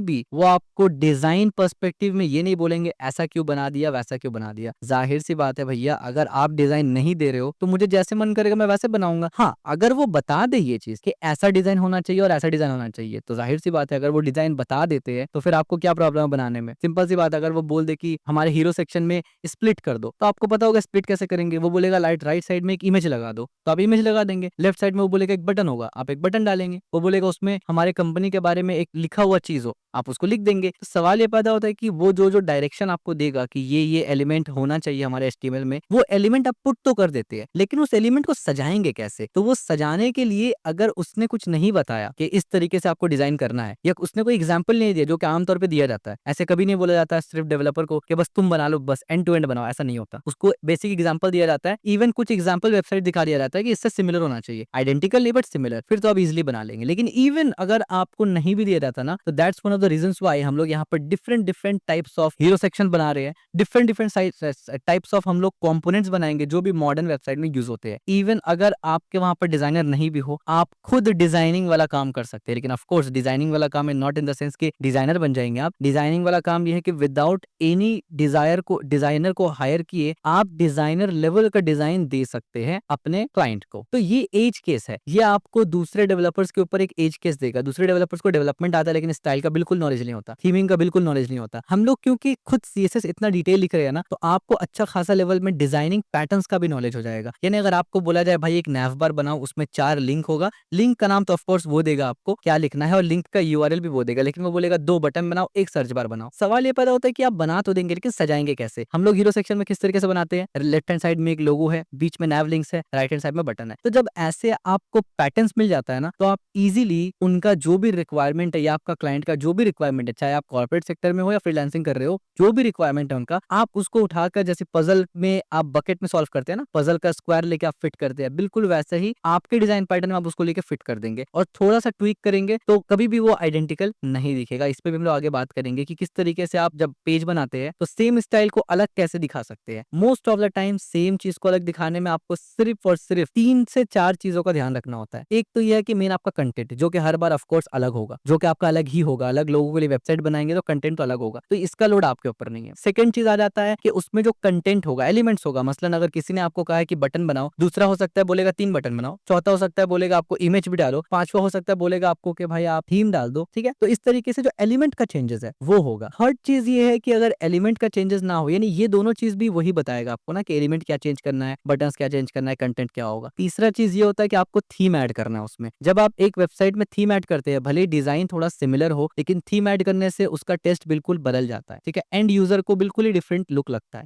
भी वो आपको डिजाइन पर्सपेक्टिव में ये नहीं बोलेंगे ऐसा क्यों बना दिया, वैसा क्यों बना दिया। जाहिर सी बात है भैया, अगर आप डिजाइन नहीं दे रहे हो तो मुझे जैसे मन करेगा मैं वैसे बनाऊंगा। हाँ, अगर वो बता दे ये चीज कि ऐसा डिजाइन होना चाहिए और ऐसा डिजाइन होना चाहिए, तो जाहिर सी बात है अगर वो डिजाइन बता देते हैं तो फिर आपको क्या प्रॉब्लम है बनाने में। सिंपल सी बात है, अगर वो बोल दे कि हमारे हीरो सेक्शन में स्प्लिट कर दो, तो आपको पता होगा स्प्लिट कैसे करेंगे। वो बोलेगा राइट साइड में एक इमेज लगा दो, तो आप इमेज लगा देंगे। लेफ्ट साइड में वो बोलेगा एक बटन होगा, आप एक बटन डालेंगे। वो बोलेगा उसमें हमारे कंपनी के बारे में एक लिखा हुआ चीज हो आप उसको लिख देंगे। तो सवाल ये पैदा होता है कि वो जो जो डायरेक्शन आपको देगा कि ये एलिमेंट होना चाहिए हमारे HTML में, वो एलिमेंट आप पुट तो कर देते हैं, लेकिन उस एलिमेंट को सजाएंगे कैसे? तो वो सजाने के लिए अगर उसने कुछ नहीं बताया कि इस तरीके से आपको डिजाइन करना है, या उसने कोई एग्जाम्पल नहीं दिया जो कि आमतौर पर दिया जाता है, ऐसे कभी नहीं बोला जाता है सिर्फ डेवलपर को कि बस तुम बना लो, बस एंड टू एंड बनाओ, ऐसा नहीं होता। उसको बेसिक एग्जाम्पल दिया जाता है, इवन कुछ एग्जाम्पल वेबसाइट दिखा दिया जाता है कि इससे सिमिलर होना चाहिए, आइडेंटिकल नहीं बट सिमिलर, फिर तो आप इजिली बना लेंगे। लेकिन इवन अगर आपको नहीं भी दिया जाता ना, तो that's one of the reasons why हम लोग यहाँ पर different different types of hero section बना रहे हैं, डिफरेंट डिफरेंट टाइप्स ऑफ हम लोग कंपोनेंट्स बनाएंगे जो भी मॉडर्न वेबसाइट में यूज होते हैं। इवन अगर आपके वहां पर डिजाइनर नहीं भी हो, आप खुद डिजाइनिंग वाला काम कर सकते हैं। लेकिन ऑफ कोर्स डिजाइनिंग वाला काम है नॉट इन द सेंस कि डिजाइनर बन जाएंगे आप। डिजाइनिंग वाला काम ये है कि विदाउट एनी डिजाइनर को हायर किए आप डिजाइनर लेवल का डिजाइन दे सकते हैं अपने क्लाइंट को। तो ये एज केस है, ये आपको दूसरे डेवलपर्स के ऊपर एक एज केस देगा। दूसरे डेवलपर्स को डेवलपमेंट आता है लेकिन स्टाइल का बिल्कुल नॉलेज नहीं होता, थीमिंग का बिल्कुल नॉलेज नहीं होता। हम लोग क्योंकि खुद CSS इतना डिटेल लिख रहे हैं ना, तो आपको अच्छा खासा लेवल में डिजाइनिंग पैटर्न्स का भी नॉलेज हो जाएगा। यानी अगर आपको बोला जाए भाई एक नैव बार बनाओ, उसमें 4 लिंक होगा, लिंक का नाम तो ऑफ कोर्स वो देगा आपको क्या लिखना है और लिंक का URL भी वो देगा, लेकिन वो बोलेगा 2 बटन बनाओ, 1 सर्च बार बनाओ। सवाल ये पैदा होता है कि आप बना तो देंगे लेकिन सजाएंगे कैसे? हम लोग हीरो सेक्शन में किस तरीके से बनाते हैं, लेफ्ट हैंड साइड में एक लोगो है, बीच में नैव लिंक्स है, राइट हैंड साइड में बटन है। तो जब ऐसे आपको पैटर्न्स मिल जाता है ना, तो आप इजीली उनका जो भी रिक्वायरमेंट है या आपका क्लाइंट का जो भी रिक्वायरमेंट है, चाहे आप कॉर्पोरेट सेक्टर में हो या फ्रीलांसिंग कर रहे हो, जो भी रिक्वायरमेंट है उनका, आप उसको उठाकर जैसे पजल में आप बकेट में सॉल्व करते हैं ना, पजल का स्क्वायर लेके आप फिट करते हैं, बिल्कुल वैसे ही आपके डिजाइन पैटर्न में आप उसको लेके फिट कर देंगे और थोड़ा सा ट्वीक करेंगे तो कभी भी वो आइडेंटिकल नहीं दिखेगा। इस पे भी हम लोग आगे बात करेंगे कि किस तरीके से आप जब पेज बनाते हैं तो सेम स्टाइल को अलग कैसे दिखा सकते हैं। Most of the time same चीज को अलग दिखाने में आपको सिर्फ और सिर्फ 3 से 4 चीजों का ध्यान रखना होता है। एक तो यह है कि मेन आपका कंटेंट, जो कि हर बार ऑफ कोर्स अलग होगा, जो कि आपका अलग ही होगा। अलग लोगों के लिए वेबसाइट बनाएंगे तो कंटेंट तो अलग होगा, तो इसका लोड आपके ऊपर नहीं है। सेकंड चीज आ जाता है कि उसमें जो कंटेंट होगा, एलिमेंट्स होगा। मसलन अगर किसी ने आपको कहा है कि बटन बनाओ, दूसरा हो सकता है बोलेगा 3 बटन बनाओ, चौथा हो सकता है बोलेगा आपको इमेज भी डालो, पांचवा हो सकता है बोलेगा आपको कि भाई आप थीम डाल दो। ठीक है, तो इस तरीके से जो एलिमेंट का चेंजेस है वो होगा। थर्ड चीज ये है कि अगर एलिमेंट का चेंजेस ना हो, यानी ये दोनों चीज भी वही बताएगा आपको ना कि एलिमेंट क्या चेंज करना है, बटन्स क्या चेंज करना है, कंटेंट क्या होगा। तीसरा चीज ये होता है कि आपको थीम ऐड करना है उसमें। जब आप एक वेबसाइट में थीम ऐड करते हैं, भले डिजाइन थोड़ा सिमिलर हो, लेकिन थीम ऐड करने से उसका टेस्ट बिल्कुल बदल जाता है। ठीक है, एंड यूजर को बिल्कुल ही डिफरेंट लुक लगता है।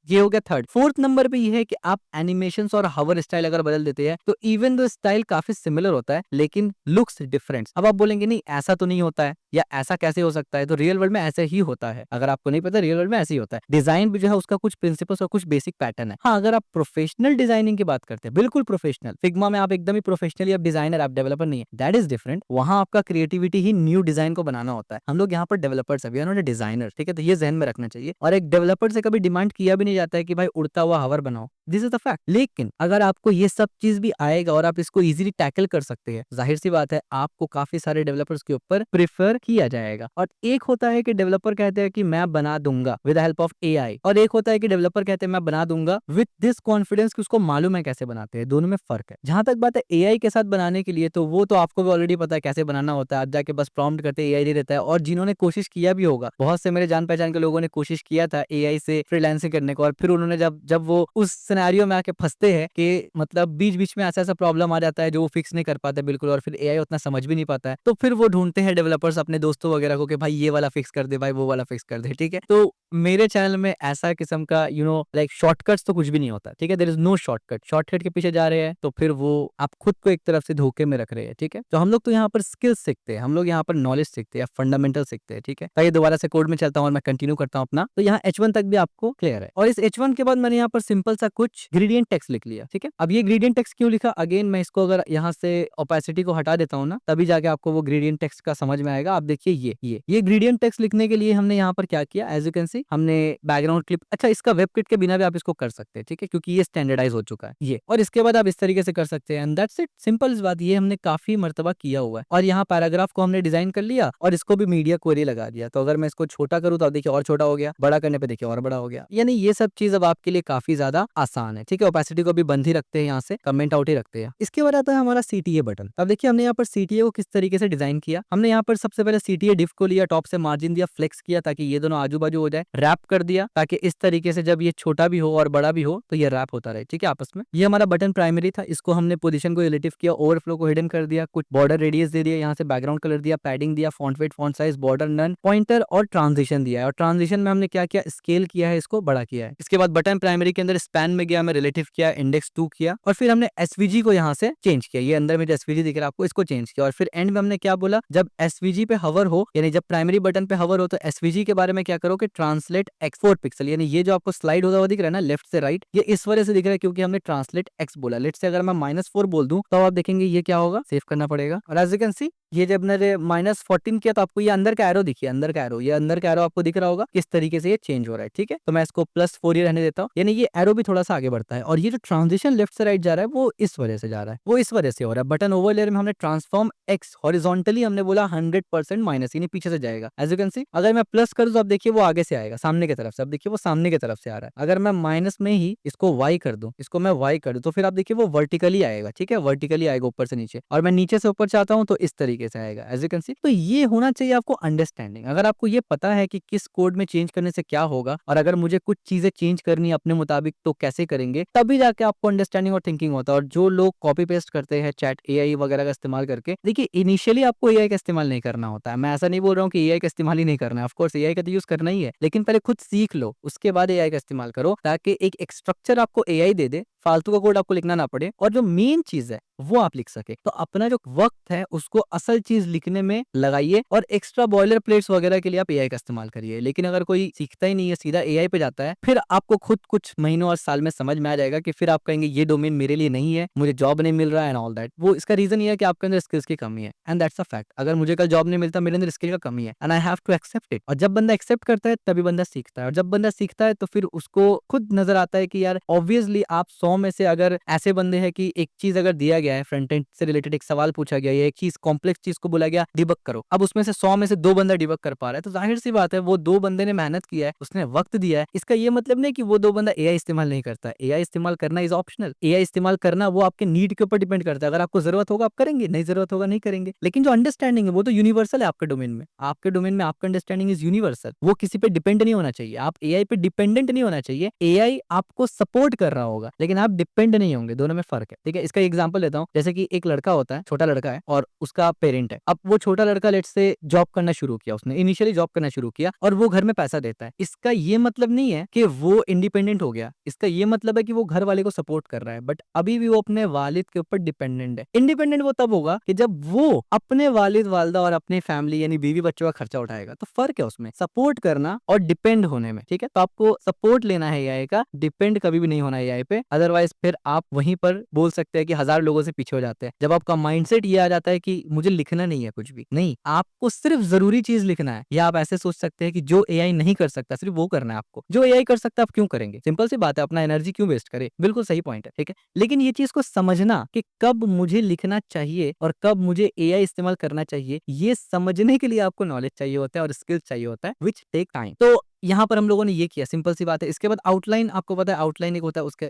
ये हो गया थर्ड। फोर्थ नंबर पे ये है कि आप एनिमेशन और हवर स्टाइल अगर बदल देते हैं तो इवन दो स्टाइल काफी सिमिलर होता है लेकिन लुक्स डिफरेंट। अब आप बोलेंगे नहीं ऐसा तो नहीं होता है या ऐसा कैसे हो सकता है, तो रियल वर्ल्ड में ऐसे ही होता है। अगर आपको नहीं पता, रियल वर्ल्ड में ऐसे ही होता है। डिजाइन भी जो है उसका कुछ प्रिंसिपल्स और कुछ बेसिक पैटर्न है। हाँ, अगर आप प्रोफेशनल डिजाइनिंग की बात करते हैं, बिल्कुल प्रोफेशनल, फिग्मा में आप एकदम ही प्रोफेशनली आप डिजाइनर, आप डेवलपर नहीं है, दैट इज डिफरेंट। वहां आपका क्रिएटिविटी ही न्यू डिजाइन को बनाना होता है। हम लोग यहाँ पर डेवलपर्स है, नॉट डिजाइनर। ठीक है, तो ये जहन में रखना चाहिए। और एक डेवलपर से कभी डिमांड किया भी नहीं जाता है कि भाई उड़ता हुआ हवर बनाओ, दिस इज द फैक्ट। लेकिन अगर आपको ये सब चीज भी आएगा और आप इसको इजीली टैकल कर सकते हैं, जाहिर सी बात है आपको काफी सारे डेवलपर्स के ऊपर प्रेफर किया जाएगा। और एक होता है कि डेवलपर कहते हैं कि मैं बना दूंगा with the help of AI, और एक होता है कि डेवलपर कहते हैं मैं बना दूंगा विद दिस कॉन्फिडेंस कि उसको मालूम है कैसे बनाते हैं। दोनों में फर्क है। जहां तक बात है AI के साथ बनाने के लिए, तो वो तो आपको भी ऑलरेडी पता है कैसे बनाना होता है। आप जाके बस प्रॉम्प्ट करते AI दे देता है। और जिन्होंने कोशिश किया भी होगा, बहुत से मेरे जान पहचान के लोगों ने कोशिश किया था AI से फ्रीलांसिंग करने को, और फिर उन्होंने जब वो उस सिनेरियो में आके फंसते हैं कि मतलब बीच बीच में ऐसा ऐसा प्रॉब्लम आ जाता है जो वो फिक्स नहीं कर पाते बिल्कुल, और फिर AI उतना समझ भी नहीं पाता है, तो फिर वो ढूंढते हैं डेवलपर्स अपने दोस्तों वगैरह को कि भाई ये वाला फिक्स कर दे, भाई वो वाला फिक्स कर दे। ठीक है, तो मेरे चैनल में ऐसा किस्म का लाइक शॉर्टकट्स तो कुछ भी नहीं होता। ठीक है, there is no shortcut. Shortcut के पीछे जा रहे हैं तो फिर वो आप खुद को एक तरफ से धोखे में रख रहे हैं। ठीक है, तो हम लोग तो यहाँ पर स्किल्स सीखते हैं, हम लोग यहाँ पर नॉलेज सीखते हैं, फंडामेंटल सीखते हैं। ठीक है, तो ये दोबारा से कोड में चलता हूँ और मैं कंटिन्यू करता हूँ अपना। तो यहाँ H1 तक भी आपको क्लियर है, और इस H1 के बाद मैंने यहाँ पर सिंपल सा कुछ ग्रेडियंट टेक्स्ट लिख लिया। ठीक है, अब ये ग्रेडियंट टेक्स्ट क्यों लिखा, अगेन मैं इसको अगर यहाँ से ओपेसिटी को हटा देता हूँ ना, तभी जाके आपको वो ग्रेडियंट टेक्स्ट का समझ में आएगा। आप देखिए ये ग्रेडियंट टेक्स्ट लिखने के लिए हमने यहाँ पर क्या किया, एज यू कैन सी हमने बैकग्राउंड क्लिप, अच्छा इसका वेब किट के बिना भी आप इसको कर सकते हैं। ठीक है, क्योंकि ये स्टैंडर्डाइज हो चुका है ये, और इसके बाद आप इस तरीके से कर सकते हैं, एंड दैट्स इट। सिंपल इस बात, ये हमने काफी मर्तबा किया हुआ है। और यहाँ पैराग्राफ को हमने डिजाइन कर लिया और इसको भी मीडिया क्वेरी लगा दिया। तो अगर मैं इसको छोटा करूँ तो आप देखिए और छोटा हो गया, बड़ा करने पे देखिए और बड़ा हो गया। यानी ये सब चीज अब आपके लिए काफी ज्यादा आसान है। ठीक है, ओपेसिटी को भी बंद ही रखते हैं, यहाँ से कमेंट आउट ही रखते हैं। इसके बाद आता है हमारा CTA बटन। अब देखिए हमने यहाँ पर CTA को किस तरीके से डिजाइन किया। हमने यहाँ पर सबसे पहले CTA डिफ को लिया, टॉप से मार्जिन दिया, फ्लेक्स किया ताकि ये दोनों आजू बाजू हो जाए, रैप कर दिया ताकि इस तरीके से जब ये छोटा भी हो और बड़ा भी हो तो ये रैप होता रहे। ठीक है, आपस में। ये हमारा बटन प्राइमरी था, इसको हमने पोजीशन को रिलेटिव किया, ओवरफ्लो को हिडन कर दिया, कुछ बॉर्डर रेडियस दे दिया, यहाँ से बैकग्राउंड कलर दिया, पैडिंग दिया, font weight, font size, border, none, pointer और ट्रांजिशन दिया है। और ट्रांजिशन में हमने क्या किया, स्केल किया है, इसको बड़ा किया है। इसके बाद बटन प्राइमरी के अंदर स्पैन में गया, मैं रिलेटिव किया, इंडेक्स 2 किया और फिर हमने एसवीजी को यहाँ से चेंज किया। ये अंदर में जो एसवीजी दिख रहा है आपको, इसको चेंज किया। और फिर एंड में हमने क्या बोला, जब एसवीजी पे हवर हो, यानी जब प्राइमरी बटन पे हवर हो, तो एसवीजी के बारे में क्या करो कि ट्रांसलेट एक्स 4 पिक्सल, यानी ये जो आपको स्लाइड होता हुआ दिख रहा है ना लेफ्ट से राइट, ये इस वजह से दिख रहा है क्योंकि हमने ट्रांसलेट एक्स बोला। लेट से अगर मैं -4 बोल दूं तो आप देखेंगे ये क्या होगा, सेव करना पड़ेगा। और एज यू कैन सी ये जब मैंने -14 किया तो आपको ये अंदर का एरो दिखिए, अंदर का एरो, ये अंदर का एरो आपको दिख रहा होगा किस तरीके से ये चेंज हो रहा है। ठीक है, तो मैं इसको +4 ही रहने देता हूँ, यानी ये एरो भी थोड़ा सा आगे बढ़ता है। और ये जो ट्रांजिशन लेफ्ट से राइट जा रहा है वो इस वजह से जा रहा है, वो इस वजह से हो रहा है। बटन ओवरलेयर में हमने ट्रांसफॉर्म एक्स हॉरिजॉन्टली हमने बोला 100% माइनस, यानी पीछे से जाएगा। एज यू कैन सी अगर मैं प्लस करूँ तो आप देखिए वो आगे से आएगा, सामने की तरफ से। अब देखिए वो सामने की तरफ से आ रहा है। अगर मैं माइनस में ही इसको वाई कर दूं, इसको मैं वाई कर दूं, तो फिर आप देखिए वो वर्टिकली आएगा। ठीक है, वर्टिकली आएगा ऊपर से नीचे, और मैं नीचे से ऊपर चाहता हूं तो इस तरीके से आएगा। एज यू कैन सी, तो ये होना चाहिए आपको अंडरस्टैंडिंग। अगर आपको ये पता है कि किस कोड में चेंज करने से क्या होगा, और अगर मुझे कुछ चीजें चेंज करनी है अपने मुताबिक तो कैसे करेंगे, तभी जाके आपको अंडरस्टैंडिंग और थिंकिंग होता है। और जो लोग कॉपी पेस्ट करते हैं चैट एआई वगैरह का इस्तेमाल करके, देखिए इनिशियली आपको एआई का इस्तेमाल नहीं करना होता है। मैं ऐसा नहीं बोल रहा हूँ कि एआई का इस्तेमाल ही नहीं करना है, ऑफ कोर्स एआई का तो यूज करना ही है, लेकिन पहले खुद सीख लो, उसके बाद एआई का इस्तेमाल करो, ताकि एक स्ट्रक्चर आपको एआई दे दे, फालतू का कोड आपको लिखना ना पड़े, और जो मेन चीज है वो आप लिख सके। तो अपना जो वक्त है उसको असल चीज लिखने में लगाइए, और एक्स्ट्रा बॉयलर प्लेट्स वगैरह के लिए आप एआई का इस्तेमाल करिए। लेकिन अगर कोई सीखता ही नहीं है, सीधा एआई पे जाता है, फिर आपको खुद कुछ महीनों और साल में समझ में आ जाएगा कि फिर आप कहेंगे ये डोमेन मेरे लिए नहीं है, मुझे जॉब नहीं मिल रहा है एंड ऑल दैट। वो इसका रीजन ये है कि आपके अंदर स्किल्स की कमी है, एंड दैट्स अ फैक्ट। अगर मुझे कल जॉब नहीं मिलता, मेरे अंदर स्किल का कमी है, and I have to accept it. और जब बंदा एक्सेप्ट करता है तभी बंदा सीखता है, और जब बंदा सीखता है तो फिर उसको खुद नजर आता है कि यार ऑब्वियसली आप 100 में से अगर ऐसे बंदे हैं कि एक चीज अगर दिया गया है, फ्रंट एंड से रिलेटेड एक सवाल पूछा गया या एक चीज कॉम्प्लेक्स चीज को बोला गया डिबग करो, अब उसमें से 100 में से 2 बंदा डिबग कर पा रहा है, तो जाहिर सी बात है वो 2 बंदे ने मेहनत किया है, उसने वक्त दिया है। इसका ये मतलब नहीं कि वो 2 बंदा एआई इस्तेमाल नहीं करता है। एआई इस्तेमाल करना इज ऑप्शनल। एआई इस्तेमाल करना वो आपके नीड के ऊपर डिपेंड करता है। अगर आपको जरूरत होगा आप करेंगे, नहीं जरूरत होगा नहीं करेंगे। लेकिन जो अंडरस्टैंडिंग है वो तो यूनिवर्सल है आपके डोमेन में। आपके डोमेन में आपका अंडरस्टैंडिंग इज यूनिवर्सल, वो किसी पे डिपेंड नहीं होना चाहिए। आप एआई पे डिपेंडेंट नहीं होना चाहिए, एआई आपको सपोर्ट कर रहा होगा, लेकिन आप डिपेंड नहीं होंगे। दोनों में फर्क है। ठीक है, इसका एग्जांपल लेता हूँ। जैसे कि एक लड़का होता है, छोटा लड़का है, और उसका पेरेंट है। अब वो छोटा लड़का लेट से जॉब करना शुरू किया, उसने इनिशियली जॉब करना शुरू किया, और वो घर में पैसा देता है। इसका ये मतलब नहीं है कि वो इंडिपेंडेंट हो गया, इसका ये मतलब है कि वो घर वाले को सपोर्ट कर रहा है, बट अभी भी वो अपने वालिद के ऊपर डिपेंडेंट है। इंडिपेंडेंट वो तब होगा कि जब वो अपने वालिद वालदा और अपने फैमिली यानी बीवी बच्चों का खर्चा उठाएगा। तो फर्क है उसमें सपोर्ट करना और डिपेंड होने में। ठीक है, तो आपको सपोर्ट लेना है एआई का, डिपेंड कभी भी नहीं होना है एआई पे। अदरवाइज फिर आप वहीं पर बोल सकते हैं कि 1000 लोगों से पीछे हो जाते हैं। जब आपका माइंडसेट ये आ जाता है कि मुझे लिखना नहीं है कुछ भी, नहीं, आपको सिर्फ जरूरी चीज लिखना है। या आप ऐसे सोच सकते हैं कि जो एआई नहीं कर सकता सिर्फ वो करना है आपको, जो एआई कर सकता है आप क्यों करेंगे? सिंपल सी बात है, अपना एनर्जी क्यों वेस्ट करे? बिल्कुल सही पॉइंट है। ठीक है, लेकिन ये चीज को समझना कि कब मुझे लिखना चाहिए और कब मुझे एआई इस्तेमाल करना चाहिए, ये समझने के लिए आपको नॉलेज चाहिए होता है और स्किल्स चाहिए होता है, विच टेक टाइम। तो यहाँ पर हम लोगों ने ये किया, सिंपल सी बात है। इसके बाद आउटलाइन, आपको पता है आउटलाइन एक होता है, उसका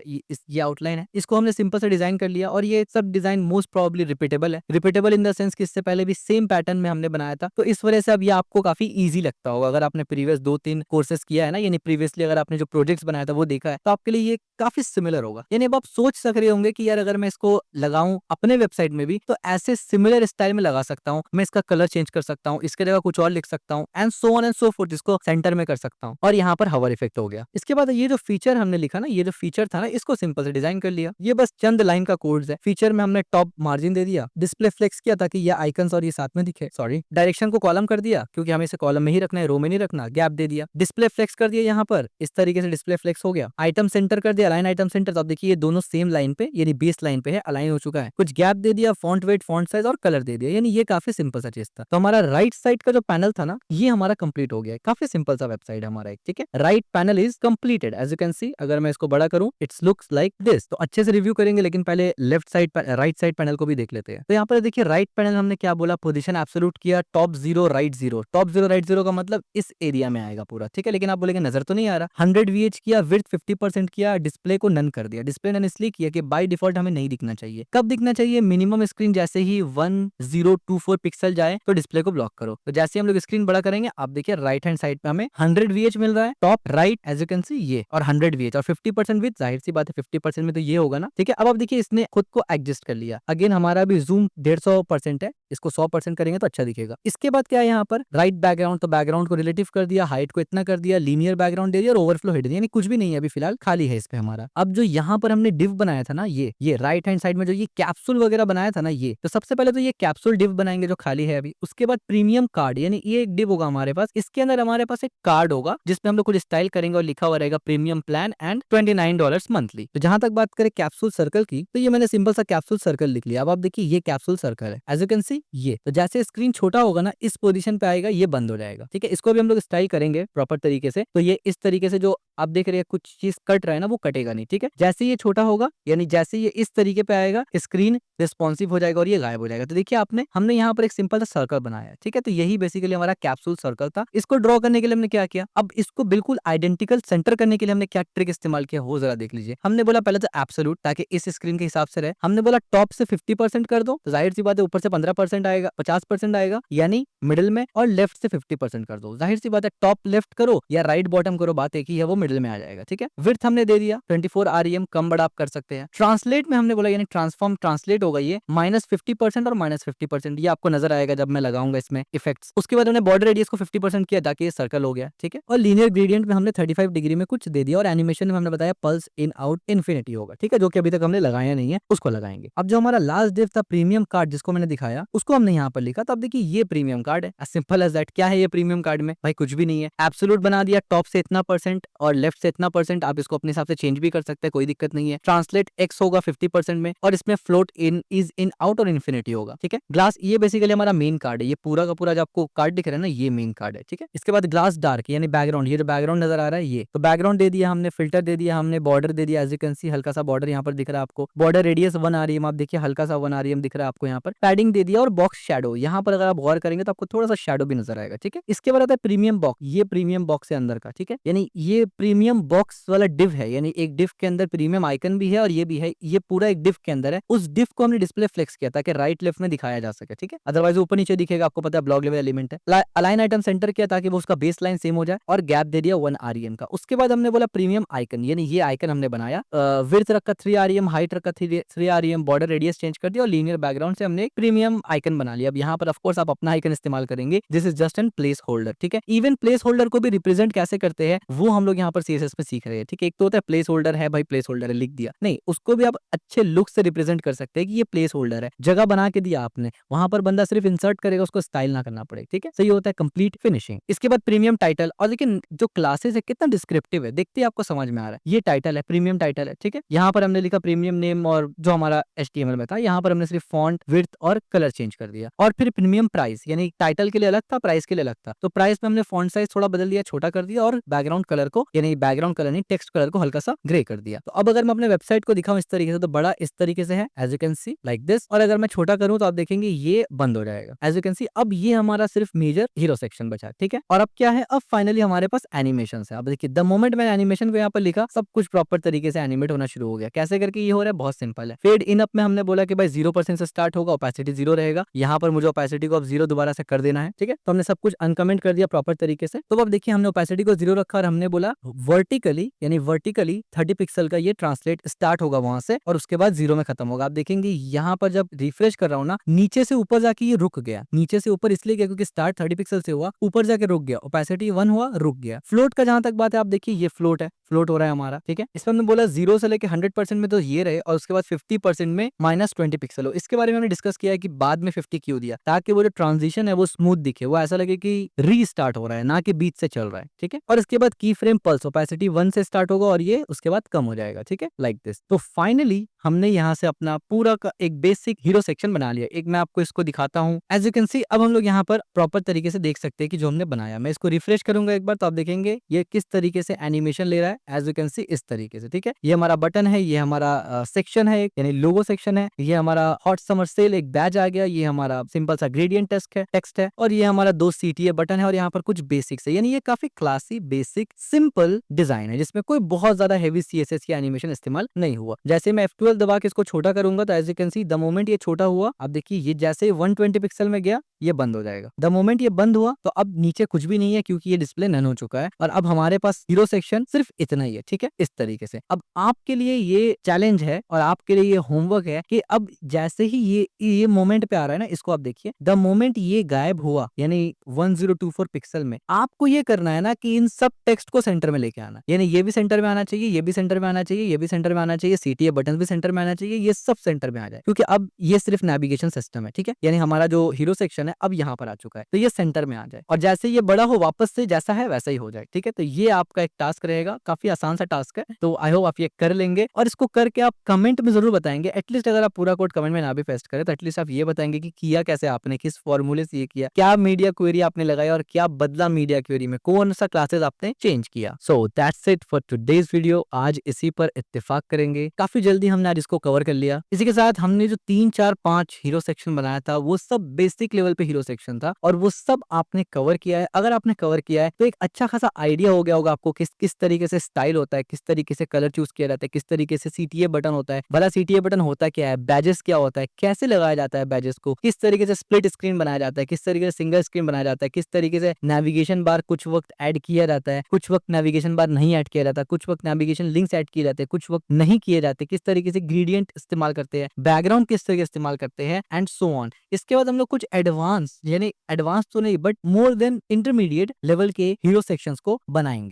ये आउटलाइन है, इसको हमने सिंपल से डिजाइन कर लिया। और ये सब डिजाइन मोस्ट प्रोबेबली रिपीटेबल है। रिपीटेबल इन द सेंस कि इससे पहले भी सेम पैटर्न में हमने बनाया था, तो इस वजह से अब ये आपको काफी ईजी लगता होगा। अगर आपने प्रीवियस 2-3 कोर्सेज किया है ना, यानी प्रीवियसली अगर आपने जो प्रोजेक्ट्स बनाया था वो देखा है, तो आपके लिए ये काफी सिमिलर होगा। यानी अब आप सोच सक रहे होंगे कि यार अगर मैं इसको लगाऊं अपने वेबसाइट में भी, तो ऐसे सिमिलर स्टाइल में लगा सकता हूँ मैं। इसका कलर चेंज कर सकता हूँ, इसके जगह कुछ और लिख सकता हूँ, and so on and so fourth, इसको सेंटर में कर सकता हूँ, और यहाँ पर हवर इफेक्ट हो गया। इसके बाद ये जो फीचर हमने लिखा ना, ये जो फीचर था ना, इसको सिंपल से डिजाइन कर लिया। ये बस चंद लाइन का कोड्स है। फीचर में हमने टॉप मार्जिन दे दिया, डिस्प्ले फ्लेक्स किया ताकि ये आइकन्स और ये साथ में दिखे, सॉरी, डायरेक्शन को कॉलम कर दिया क्योंकि हमें इसे कॉलम में ही रखना है, रो में नहीं रखना, गैप दे दिया, डिस्प्ले फ्लेक्स कर दिया यहाँ पर, इस तरीके से डिस्प्ले फ्लेक्स हो गया। आइटम सेंटर कर दिया, अलाइन आइटम सेंटर, तो आप देखिए ये दोनों सेम लाइन पे यानी बेस लाइन पे है, अलाइन हो चुका है। कुछ गैप दे दिया, फॉन्ट वेट, फॉन्ट साइज और कलर दे दिया, यानी ये काफी सिंपल सा चीज था। तो हमारा राइट साइड का जो पैनल था ना, ये हमारा कंप्लीट हो गया है। काफी सिंपल सा वेबसाइट है हमारा एक। ठीक है, right panel is completed as you can see. अगर मैं इसको बड़ा करूं, इट्स लुक्स लाइक दिस। तो अच्छे से रिव्यू करेंगे, लेकिन पहले left side right side panel को भी देख लेते हैं। तो यहाँ पर देखिए राइट पैनल हमने क्या बोला, पोजीशन एब्सोल्यूट किया, टॉप 0 राइट 0। टॉप 0 राइट 0 का मतलब इस एरिया में आएगा पूरा। ठीक है, लेकिन आप बोलेंगे नजर तो नहीं आ रहा। 100 VH किया, विड्थ 50% किया, डिस्प्ले को नन कर दिया। डिस्प्ले नन इसलिए किया कि बाय डिफॉल्ट हमें नहीं दिखना चाहिए। कब दिखना चाहिए? मिनिमम स्क्रीन जैसे ही 1024 पिक्सल जाए तो डिस्प्ले को ब्लॉक करो। तो जैसे हम लोग स्क्रीन बड़ा करेंगे, आप देखिए राइट हैंड साइड पे हमें 100 VH मिल रहा है top right as you can see ये, और 100 VH और 50% विद, जाहिर सी बात है 50% में तो ये होगा ना, ठीक है। अब आप देखिए इसने खुद को एडजस्ट कर लिया। अगेन हमारा भी जूम 150% है, इसको 100% करेंगे तो अच्छा दिखेगा। इसके बाद क्या है यहाँ पर राइट बैकग्राउंड, तो बैकग्राउंड को रिलेटिव कर दिया, हाइट को इतना कर दिया, लीनियर बैकग्राउंड दे दिया और ओवरफ्लो हिट दिया, यानी कुछ भी नहीं है अभी फिलहाल, खाली है इस पे हमारा। अब जो यहाँ पर हमने डिव बनाया था ना, ये राइट हैंड साइड में जो ये कैप्सूल वगैरह बनाया था ना, ये तो सबसे पहले तो ये कैप्सूल डिव बनाएंगे जो खाली है अभी। उसके बाद प्रीमियम कार्ड, यानी ये एक डिव होगा हमारे पास, इसके अंदर हमारे पास एक कार्ड होगा जिसमें हम लोग कुछ स्टाइल करेंगे और लिखा हुआ रहेगा प्रीमियम प्लान एंड $29 मंथली। तो जहां तक बात करें कैप्सूल सर्कल की, तो ये मैंने सिंपल सा कैप्सूल सर्कल लिख लिया। अब आप देखिए ये कैप्सूल सर्कल है एज यू कैन सी ये, तो जैसे स्क्रीन छोटा होगा ना इस पोजीशन पे आएगा, ये बंद हो जाएगा, ठीक है। इसको भी हम लोग स्टाइल करेंगे प्रॉपर तरीके से, तो ये इस तरीके से जो आप देख रहे हैं कुछ चीज कट रहा है ना, वो कटेगा नहीं, ठीक है। जैसे ये छोटा होगा, यानी जैसे ये इस तरीके पे आएगा, स्क्रीन रिस्पॉन्सिव हो जाएगा और ये गायब हो जाएगा। तो देखिए हमने यहाँ पर एक सिंपल सा सर्कल बनाया है, ठीक है। तो यही बेसिकली हमारा कैप्सूल सर्कल था। इसको ड्रॉ करने के लिए हमने क्या किया, अब इसको बिल्कुल आइडेंटिकल सेंटर करने के लिए हमने क्या ट्रिक इस्तेमाल किया वो जरा देख लीजिए। हमने बोला पहले तो एब्सोल्यूट, ताकि इस स्क्रीन के हिसाब से रहे। हमने बोला टॉप से 50% कर दो, तो जाहिर सी बात है ऊपर से 15% आएगा, 50% आएगा, यानी मिडिल में, और लेफ्ट से 50% कर दो, जाहिर सी बात है टॉप लेफ्ट करो या राइट बॉटम करो, बात एक ही है, वो मिडिल में आ जाएगा, ठीक है। विड्थ हमने दे दिया 24 REM, कम बड़ा आप कर सकते हैं। ट्रांसलेट में हमने बोला यानी ट्रांसफॉर्म ट्रांसलेट होगा ये -50% और -50%, ये आपको नजर आएगा जब मैं लगाऊंगा इसमें इफेक्ट्स। उसके बाद हमने बॉर्डर रेडियस को 50% किया ताकि ये सर्कल हो गया, ठीक है। और लीनियर ग्रेडियंट में हमने 35 डिग्री में कुछ दे दिया, और एनिमेशन में हमने बताया पल्स इन आउट इन्फिनिटी होगा, ठीक है, जो कि अभी तक हमने लगाया नहीं है, उसको लगाएंगे। अब जो हमारा लास्ट डिव था प्रीमियम कार्ड जिसको मैंने दिखाया, उसको हमने यहाँ पर लिखा। तो अब देखिए ये प्रीमियम कार्ड है, सिंपल एज दैट। क्या है ये प्रीमियम कार्ड में, भाई कुछ भी नहीं है, एब्सोल्यूट बना दिया, टॉप से इतना % और लेफ्ट से इतना %, आप इसको अपने हिसाब से चेंज भी कर सकते हैं, कोई दिक्कत नहीं है। ट्रांसलेट एक्स होगा 50% में, और इसमें float in, is in, out और इन्फिनिटी होगा, ठीक है। ग्लास ये बेसिकली हमारा मेन कार्ड है, ये पूरा का पूरा जो आपको कार्ड दिख रहा है ना, ये मेन कार्ड है, ठीक है। इसके बाद ग्लास डार्क यानी बैकग्राउंड, ये जो बैकग्राउंड नजर आ रहा है, ये तो बैकग्राउंड दे दिया हमने, फिल्टर दे दिया हमने, बॉर्डर दे दिया, एज यू कैन सी हल्का सा बॉर्डर यहाँ पर दिख रहा है आपको। बॉर्डर रेडियस 1 REM, आप देखिए हल्का सा 1 REM दिख रहा है आपको यहाँ पर। पैडिंग दे दिया, और बॉक्स शैडो, यहाँ पर अगर आप गौर करेंगे तो आपको थोड़ा सा शैडो भी नजर आएगा, ठीक है। इसके बाद आता है प्रीमियम बॉक्स, ये प्रीमियम बॉक्स है अंदर का, ठीक है, यानी ये प्रीमियम बॉक्स वाला डिव है, यानी एक डिव के अंदर प्रीमियम आइकन भी है और ये भी है, ये पूरा एक डिव के अंदर है। उस डिव को हमने डिस्प्ले फ्लेक्स किया ताकि राइट लेफ्ट में दिखाया जा सके, ठीक है, अदरवाइज ऊपर नीचे दिखेगा, आपको पता है ब्लॉक लेवल एलिमेंट है। अलाइन आइटम सेंटर किया ताकि वो उसका बेस लाइन सेम हो जाए, और गैप दे दिया 1 REM का। उसके बाद हमने बोला प्रीमियम आइकन, यानी ये आइकन हमने बनाया, विड्थ रखा 3 REM, हाइट रखा 3 REM, बॉर्डर रेडियस चेंज कर दिया, और लीनियर बैकग्राउंड से हमने एक प्रीमियम आइकन बना लिया। अब यहाँ पर ऑफकोर्स आप अपना आइकन इस्तेमाल करेंगे, this is just an place holder, ठीक है। इवन प्लेस होल्डर को भी रिप्रेजेंट कैसे करते हैं वो हम लोग यहाँ पर CSS में सीख रहे हैं, ठीक है। एक तो होता है प्लेस होल्डर है, भाई प्लेस होल्डर है लिख दिया, नहीं, उसको भी आप अच्छे लुक से रिप्रेजेंट कर सकते हैं कि ये प्लेस होल्डर है, जगह बना के दिया आपने, वहां पर बंदा सिर्फ इंसर्ट करेगा, उसको स्टाइल ना करना पड़े, ठीक है। सही होता है कंप्लीट फिनिशिंग। इसके बाद प्रीमियम टाइटल, और लेकिन जो क्लासेस है कितना डिस्क्रिप्टिव है, देखते ही आपको समझ में आ रहा है, ये टाइटल है, प्रीमियम टाइटल है, ठीक है। यहाँ पर हमने लिखा प्रीमियम नेम, और जो हमारा HTML में था यहाँ पर हमने सिर्फ फॉन्ट, विड्थ और कलर चेंज कर दिया। और फिर प्रीमियम प्राइस, यानी टाइटल के लिए अलग था, प्राइस के लिए अलग था, तो प्राइस में हमने फॉन्ट साइज थोड़ा बदल दिया, छोटा कर दिया, और बैकग्राउंड कलर को, यानी बैकग्राउंड कलर नहीं टेक्स्ट कलर को हल्का सा ग्रे कर दिया। तो अब अगर मैं अपने वेबसाइट को दिखाऊं इस तरीके से, तो बड़ा इस तरीके से है as you can see like this, और अगर मैं छोटा करूं तो आप देखेंगे ये बंद हो जाएगा एज यू कैन सी। अब ये हमारा सिर्फ मेजर हीरो सेक्शन बचा, ठीक है। और अब क्या है, अब फाइनली हमारे पास एनिमेशन है। अब देखिए द मोमेंट मैंने एनिमेशन को यहाँ पर लिखा, सब कुछ प्रॉपर तरीके से एनिमेट होना शुरू हो गया। कैसे करके ये हो रहा है, बहुत सिंपल है। फेड इन अप में हमने बोला कि भाई 0% से स्टार्ट होगा, ओपेसिटी 0 रहेगा, यहाँ पर मुझे ओपेसिटी को अब 0 दोबारा से कर देना है, ठीक है। तो हमने सब कुछ अनकमेंट कर दिया प्रॉपर तरीके से। तो अब देखिए हमने ओपेसिटी को 0 रखा, और हमने बोला वर्टिकली, यानी वर्टिकली 30 पिक्सल का ये ट्रांसलेट स्टार्ट होगा वहां से, और उसके बाद 0 में खत्म होगा। आप देखेंगे यहाँ पर जब रिफ्रेश कर रहा हूँ ना, नीचे से ऊपर जाके ये रुक गया, नीचे से ऊपर इसलिए गया क्योंकि स्टार्ट 30 पिक्सल से हुआ, ऊपर जाके रुक गया, ओपेसिटी 1 हुआ, रुक गया। फ्लोट का जहां तक बात है, आप देखिए ये फ्लोट है, फ्लोट हो रहा है हमारा, ठीक है। इसमें हमने बोला 0 से लेके 100% में तो ये रहे, और उसके बाद 50% में -20 पिक्सल हो। इसके बारे में हमने डिस्कस किया है कि बाद में 50 क्यों दिया, ताकि वो जो ट्रांजिशन है वो स्मूथ दिखे, वो ऐसा लगे कि रीस्टार्ट हो रहा है, ना कि बीच से चल रहा है, ठीक है। और इसके बाद की फ्रेम पल्स, ओपेसिटी 1 से स्टार्ट होगा, और ये उसके बाद कम हो जाएगा, ठीक है, लाइक दिस। तो फाइनली हमने यहाँ से अपना पूरा का एक बेसिक हीरो सेक्शन बना लिया। एक मैं आपको इसको दिखाता हूँ, एज यू कैन सी। अब हम लोग यहाँ पर प्रॉपर तरीके से देख सकते हैं कि जो हमने बनाया, मैं इसको रिफ्रेश करूंगा एक बार, तो आप देखेंगे ये किस तरीके से एनिमेशन ले रहा है, एज यू कैन सी इस तरीके से, ठीक है। ये हमारा बटन है, ये हमारा सेक्शन है, यानी लोगो सेक्शन है, ये हमारा हॉट समर सेल एक बैज आ गया, ये हमारा सिंपल सा ग्रेडियंट टेक्स्ट है, और ये हमारा 2 CTA बटन है, और यहाँ पर कुछ बेसिक्स है, यानी ये काफी क्लासी बेसिक सिंपल डिजाइन है, जिसमें कोई बहुत ज्यादा हेवी CSS या एनिमेशन इस्तेमाल नहीं हुआ। जैसे मैं F12 कंट्रोल दबा के इसको छोटा करूंगा तो as you can see the moment ये छोटा हुआ, अब देखिए ये जैसे 120 पिक्सल में गया ये बंद हो जाएगा। द मोमेंट ये बंद हुआ तो अब नीचे कुछ भी नहीं है क्योंकि ये डिस्प्ले नन हो चुका है और अब हमारे पास हीरो सेक्शन सिर्फ इतना ही है। ठीक है, इस तरीके से। अब आपके लिए ये चैलेंज है और आपके लिए ये होमवर्क है कि अब जैसे ही ये मोमेंट पे आ रहा है ना, इसको आप देखिए, द मोमेंट ये गायब हुआ यानी 1024 पिक्सल में, आपको ये करना है ना कि इन सब टेक्स्ट को सेंटर में लेके आना, यानी ये भी सेंटर में आना चाहिए, ये भी सेंटर में आना चाहिए, ये भी सेंटर में आना चाहिए, सीटीए बटन भी सेंटर में आना चाहिए, ये सब सेंटर में आ जाए क्योंकि अब ये सिर्फ नेविगेशन सिस्टम है। ठीक है, यानी हमारा जो हीरो सेक्शन है अब यहाँ पर आ चुका है तो ये सेंटर में आ जाए और जैसे ये बड़ा हो वापस से जैसा है वैसा ही हो जाए। ठीक है, तो ये आपका एक टास्क रहेगा, काफी आसान सा टास्क है, तो आई होप आप ये कर लेंगे और इसको करके आप कमेंट में जरूर बताएंगे। एटलीस्ट अगर आप पूरा कोड कमेंट में ना भी पेस्ट करें तो एटलीस्ट आप ये बताएंगे कि किया कैसे आपने, किस फॉर्मूले से ये किया, क्या मीडिया क्वेरी आपने लगाई और क्या बदला मीडिया क्वेरी में, कौन सा क्लासेस आपने चेंज किया। So that's it for today's video. आज इसी पर इत्तेफाक करेंगे, काफी जल्दी हमने आज इसको कवर कर लिया। इसी के साथ हमने जो 3 4 5 हीरो सेक्शन बनाया था वो सब बेसिक लेवल पे हीरो सेक्शन था और वो सब आपने कवर किया है। अगर आपने कवर किया है तो एक अच्छा खासा आइडिया हो गया होगा आपको किस किस तरीके से स्टाइल होता है, किस तरीके से कलर चूज किया जाता है, किस तरीके से सीटीए बटन होता है, भला सीटीए बटन होता क्या है, बैजेस क्या होता है, कैसे लगाया जाता है बैजेस को, किस तरीके से स्प्लिट स्क्रीन बनाया जाता है, किस तरीके से सिंगल स्क्रीन बनाया जाता है, किस तरीके से नेविगेशन बार कुछ वक्त ऐड किया जाता है, कुछ वक्त नेविगेशन बार नहीं ऐड किया जाता, कुछ वक्त नेविगेशन लिंक्स ऐड किए जाते हैं, कुछ वक्त नहीं किए जाते, किस तरीके से ग्रेडियंट इस्तेमाल करते हैं, बैकग्राउंड किस तरीके से इस्तेमाल करते हैं एंड सो ऑन। इसके बाद हम लोग कुछ एडवांस, यानी एडवांस तो नहीं but more than intermediate level के हीरो सेक्शंस को बनाएंगे।